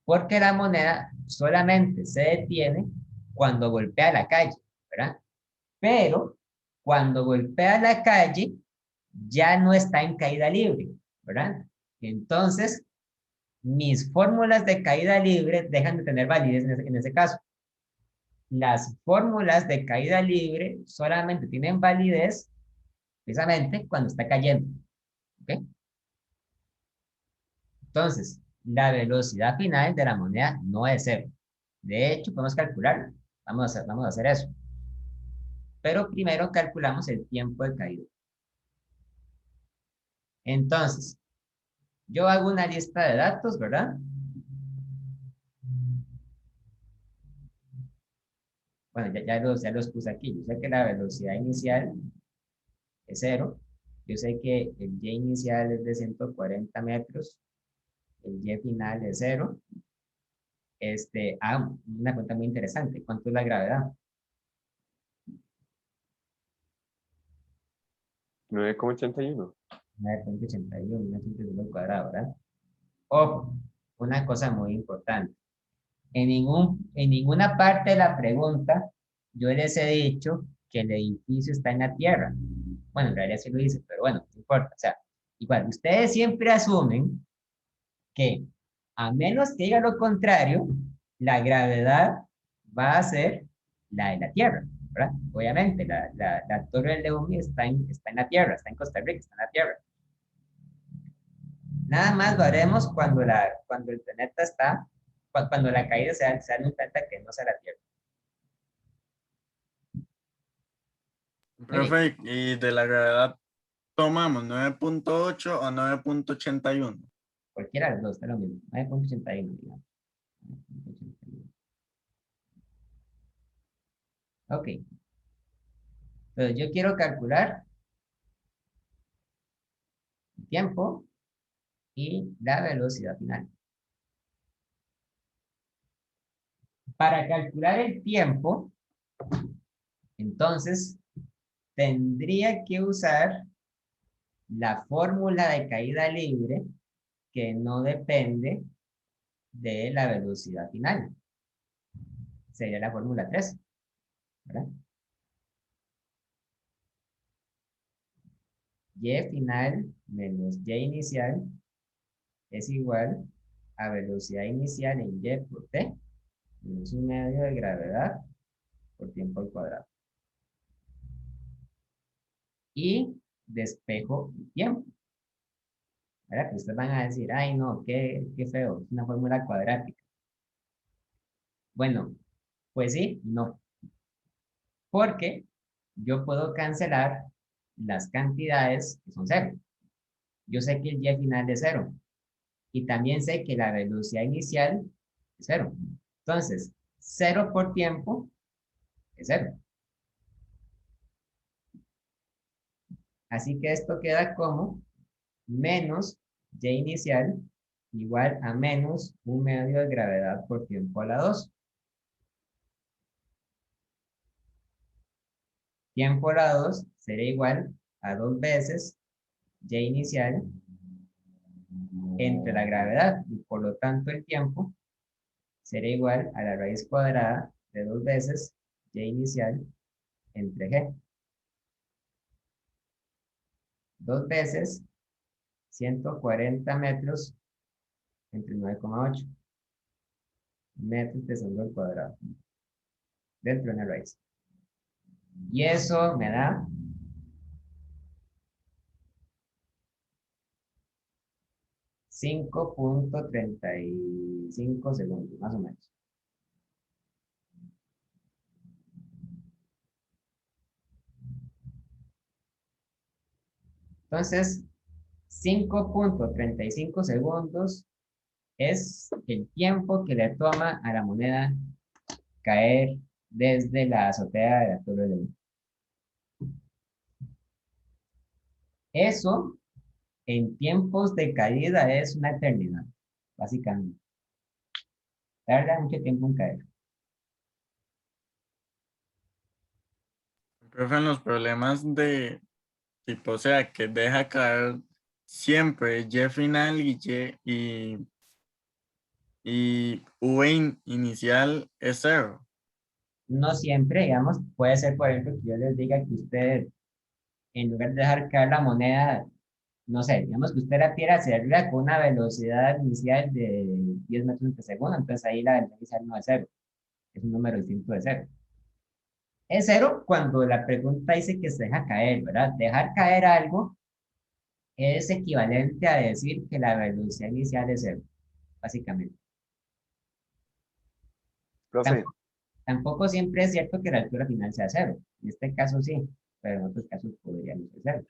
porque la moneda solamente se detiene cuando golpea la calle, ¿verdad? Pero cuando golpea la calle, ya no está en caída libre, ¿verdad? Entonces, mis fórmulas de caída libre dejan de tener validez en ese caso. Las fórmulas de caída libre solamente tienen validez precisamente cuando está cayendo, ¿ok? Entonces, la velocidad final de la moneda no es cero. De hecho, podemos calcularlo. Vamos a hacer eso. Pero primero calculamos el tiempo de caída. Entonces, yo hago una lista de datos, ¿verdad? Bueno, ya los puse aquí. Yo sé que la velocidad inicial es cero. Yo sé que el y inicial es de 140 metros. El y final es cero. Una pregunta muy interesante. ¿Cuánto es la gravedad? 9,81. 9,81, 1 al cuadrado, ¿verdad? Ojo, una cosa muy importante. En ninguna parte de la pregunta yo les he dicho que el edificio está en la tierra. Bueno, en realidad sí lo dice, pero bueno, no importa. O sea, igual, ustedes siempre asumen que, a menos que diga lo contrario, la gravedad va a ser la de la tierra, ¿verdad? Obviamente, la Torre del León está en la tierra, está en Costa Rica, está en la tierra. Nada más lo haremos cuando el planeta está, cuando la caída sea en un planeta que no sea la Tierra. Profe, y de la gravedad tomamos 9,8 o 9,81. Cualquiera de los dos, está lo mismo. 9,81, digamos. 9,81. Ok. Entonces yo quiero calcular el tiempo y la velocidad final. Para calcular el tiempo, entonces, tendría que usar la fórmula de caída libre que no depende de la velocidad final. Sería la fórmula 3, ¿verdad? Y final menos y inicial es igual a velocidad inicial en y por t menos 1/2 de gravedad por tiempo al cuadrado. Y despejo el tiempo. ¿Verdad? Que ustedes van a decir, ay no, qué feo, es una fórmula cuadrática. Bueno, pues sí, no. Porque yo puedo cancelar las cantidades que son cero. Yo sé que el y final es cero. Y también sé que la velocidad inicial es cero. Entonces, 0 por tiempo es 0. Así que esto queda como menos y inicial igual a menos 1/2 de gravedad por tiempo a la 2. Tiempo a la 2 será igual a 2 veces y inicial entre la gravedad. Y por lo tanto el tiempo será igual a la raíz cuadrada de 2 veces y inicial entre g. 2 veces 140 metros entre 9,8 metros de segundo al cuadrado dentro de una raíz. Y eso me da 5,35 segundos, más o menos. Entonces, 5,35 segundos es el tiempo que le toma a la moneda caer desde la azotea de la Torre del León. Eso en tiempos de caída es una eternidad, básicamente. Tarda mucho tiempo en caer. Profe, en los problemas de tipo, o sea, que deja caer siempre Y final y V inicial es cero. No siempre, digamos, puede ser, por ejemplo, que yo les diga que usted, en lugar de dejar caer la moneda, no sé, digamos que usted la tira hacia arriba con una velocidad inicial de 10 metros por segundo, entonces ahí la velocidad inicial no es cero, es un número distinto de cero. Es cero cuando la pregunta dice que se deja caer, ¿verdad? Dejar caer algo es equivalente a decir que la velocidad inicial es cero, básicamente. Profe, Tampoco siempre es cierto que la altura final sea cero. En este caso sí, pero en otros casos podría no ser cero.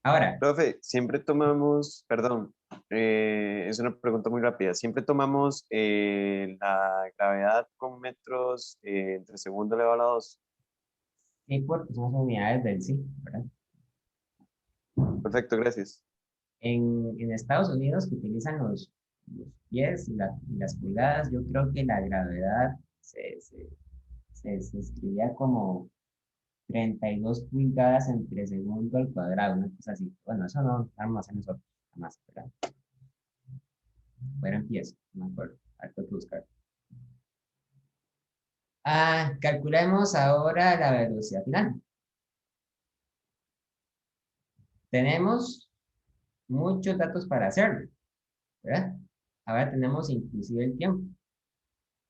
Ahora, profe, siempre tomamos, perdón, es una pregunta muy rápida. Siempre tomamos la gravedad con metros entre segundo elevado a la 2. sí, porque son las unidades del sí, ¿verdad? Perfecto, gracias. En Estados Unidos, que utilizan los pies y las pulgadas, yo creo que la gravedad se escribía como 32 pulgadas entre segundo al cuadrado, una cosa así. Bueno, eso no vamos a hacer nosotros, jamás, ¿verdad? Fueran pies, no me acuerdo. Harto que buscar. Calculemos ahora la velocidad final. Tenemos muchos datos para hacerlo, ¿verdad? Ahora tenemos inclusive el tiempo.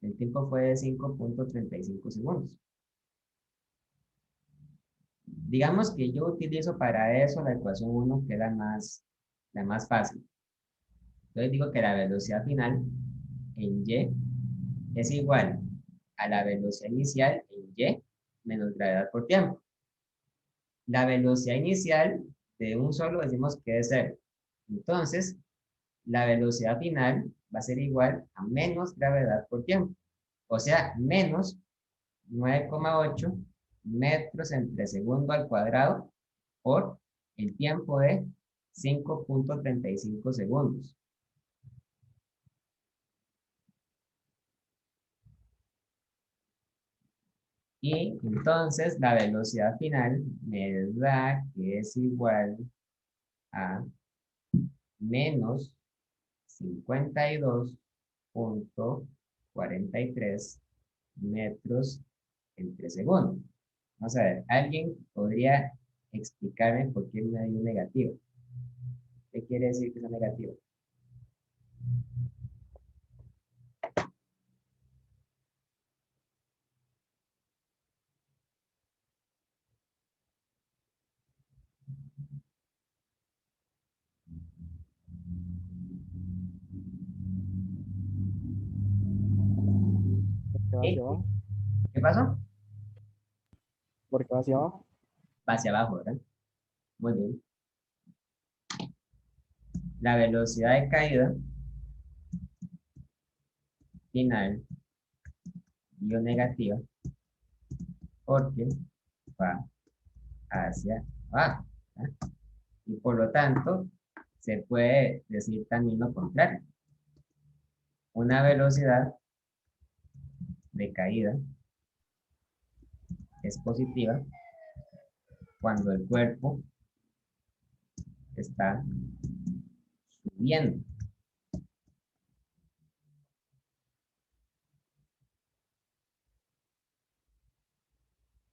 El tiempo fue de 5.35 segundos. Digamos que yo utilizo para eso la ecuación 1, que es la más fácil. Entonces digo que la velocidad final en y es igual a la velocidad inicial en y menos gravedad por tiempo. La velocidad inicial de un solo decimos que es cero. Entonces, la velocidad final va a ser igual a menos gravedad por tiempo. O sea, menos 9,8 metros entre segundo al cuadrado por el tiempo de 5.35 segundos. Y entonces la velocidad final me da que es igual a menos 52.43 metros entre segundo. Vamos a ver, ¿alguien podría explicarme por qué me dio un negativo? ¿Qué quiere decir que es un negativo? ¿Por qué va hacia abajo? ¿Qué pasó? ¿Por qué va hacia abajo? Va hacia abajo, ¿verdad? Muy bien. La velocidad de caída final dio negativa porque va hacia abajo, ¿verdad? Y por lo tanto, se puede decir también lo contrario. Una velocidad de caída es positiva cuando el cuerpo está subiendo.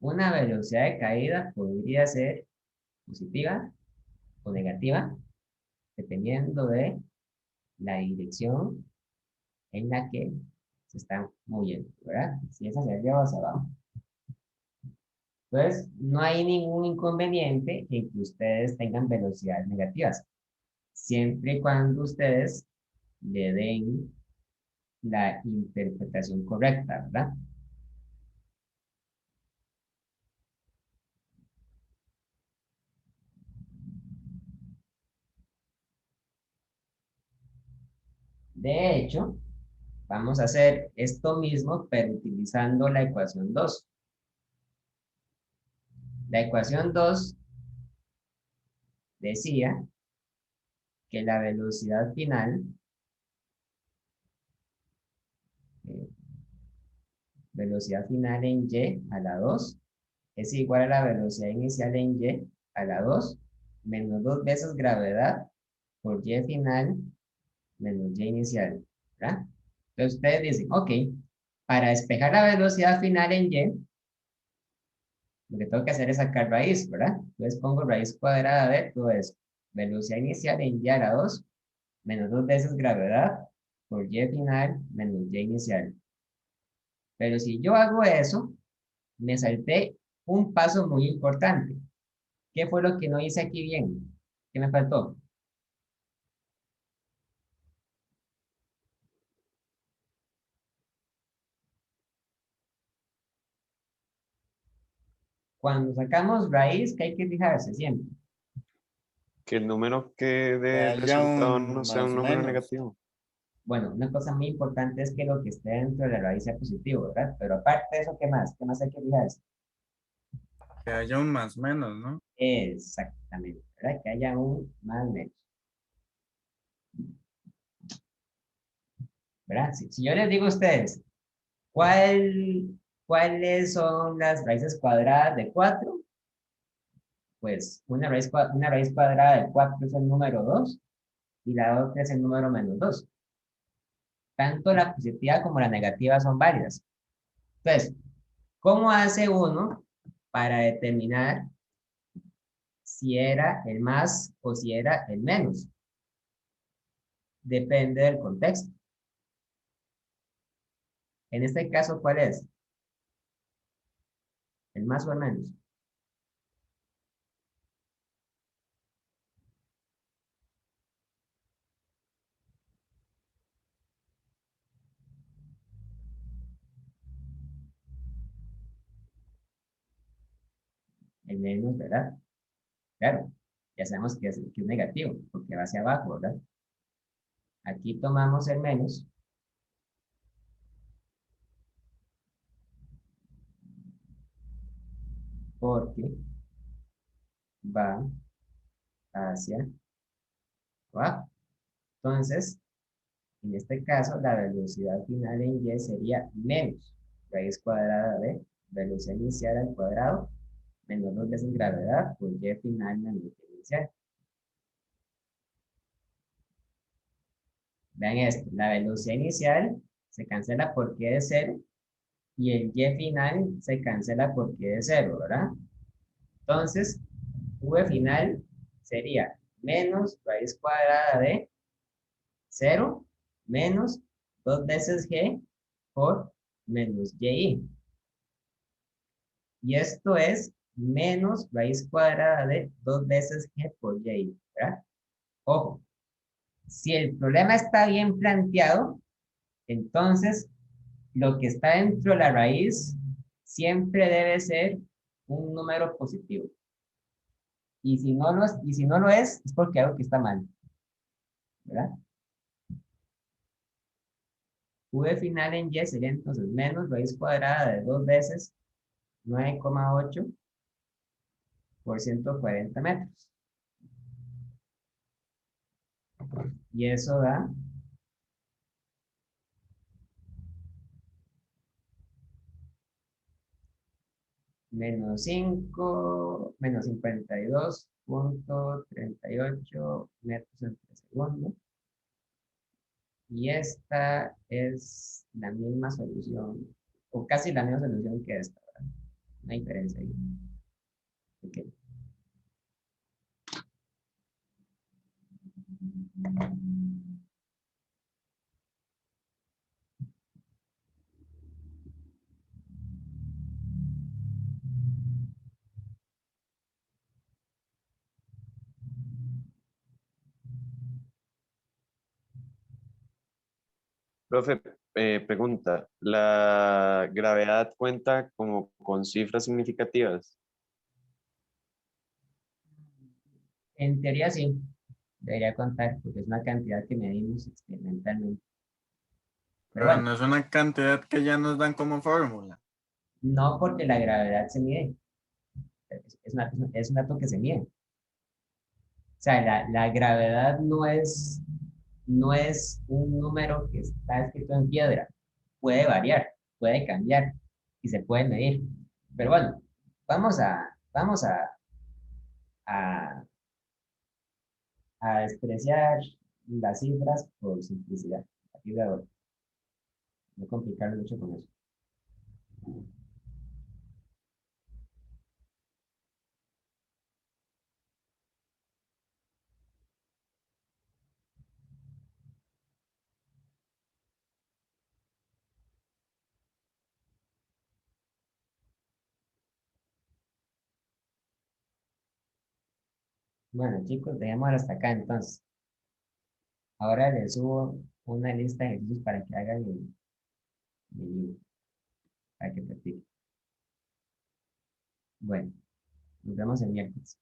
Una velocidad de caída podría ser positiva o negativa, dependiendo de la dirección en la que se está moviendo, ¿verdad? Si es hacia arriba o hacia abajo. Entonces, no hay ningún inconveniente en que ustedes tengan velocidades negativas, siempre y cuando ustedes le den la interpretación correcta, ¿verdad? De hecho, vamos a hacer esto mismo, pero utilizando la ecuación 2. La ecuación 2 decía que la velocidad final, eh, velocidad final en y a la 2 es igual a la velocidad inicial en y a la 2 menos 2 veces gravedad por y final menos y inicial, ¿verdad? Entonces ustedes dicen, ok, para despejar la velocidad final en y, lo que tengo que hacer es sacar raíz, ¿verdad? Entonces pongo raíz cuadrada de todo eso. Velocidad inicial en y a la 2 menos 2 veces gravedad por y final menos y inicial. Pero si yo hago eso, me salté un paso muy importante. ¿Qué fue lo que no hice aquí bien? ¿Qué me faltó? Cuando sacamos raíz, ¿qué hay que fijarse siempre? Que el número que dé Que el haya resultado un no sea más un número menos. negativo. Bueno, una cosa muy importante es que lo que esté dentro de la raíz sea positivo, ¿verdad? Pero aparte de eso, ¿qué más? ¿Qué más hay que fijarse? Que haya un más menos, ¿no? Exactamente, ¿verdad? Que haya un más menos, ¿verdad? Si yo les digo a ustedes, ¿cuáles son las raíces cuadradas de 4? Pues una raíz cuadrada de 4 es el número 2 y la otra es el número menos 2. Tanto la positiva como la negativa son válidas. Entonces, ¿cómo hace uno para determinar si era el más o si era el menos? Depende del contexto. En este caso, ¿cuál es? ¿El más o el menos? El menos, ¿verdad? Claro, ya sabemos que es negativo, porque va hacia abajo, ¿verdad? Aquí tomamos el menos. Porque va hacia abajo. Entonces, en este caso, la velocidad final en y sería menos raíz cuadrada de velocidad inicial al cuadrado menos 2 veces gravedad por y final menos y inicial. Vean esto, la velocidad inicial se cancela porque es 0 y el y final se cancela porque es 0, ¿verdad? Entonces, v final sería menos raíz cuadrada de 0 menos 2 veces g por menos y. Y esto es menos raíz cuadrada de 2 veces g por y, ¿verdad? Ojo, si el problema está bien planteado, entonces lo que está dentro de la raíz siempre debe ser un número positivo. Y si no lo es porque algo que está mal, ¿verdad? V final en y sería entonces menos raíz cuadrada de 2 veces 9,8 por 140 metros. Y eso da menos 5, menos 52,38 metros entre segundo. Y esta es la misma solución, o casi la misma solución que esta, ¿verdad? Una diferencia ahí. Ok. Profe, pregunta, ¿la gravedad cuenta como con cifras significativas? En teoría sí, debería contar, porque es una cantidad que medimos experimentalmente. Pero Pero bueno, no es una cantidad que ya nos dan como fórmula. no porque la gravedad se mide, es un dato que se mide. O sea, la gravedad no es un número que está escrito en piedra. Puede variar, puede cambiar y se puede medir. Pero bueno, vamos a, a despreciar las cifras por simplicidad. Aquí de ahora. No complicar mucho con eso. Bueno, chicos, dejémoslo hasta acá entonces. Ahora les subo una lista de ejercicios para que hagan el libro, para que practiquen. Bueno, nos vemos el miércoles.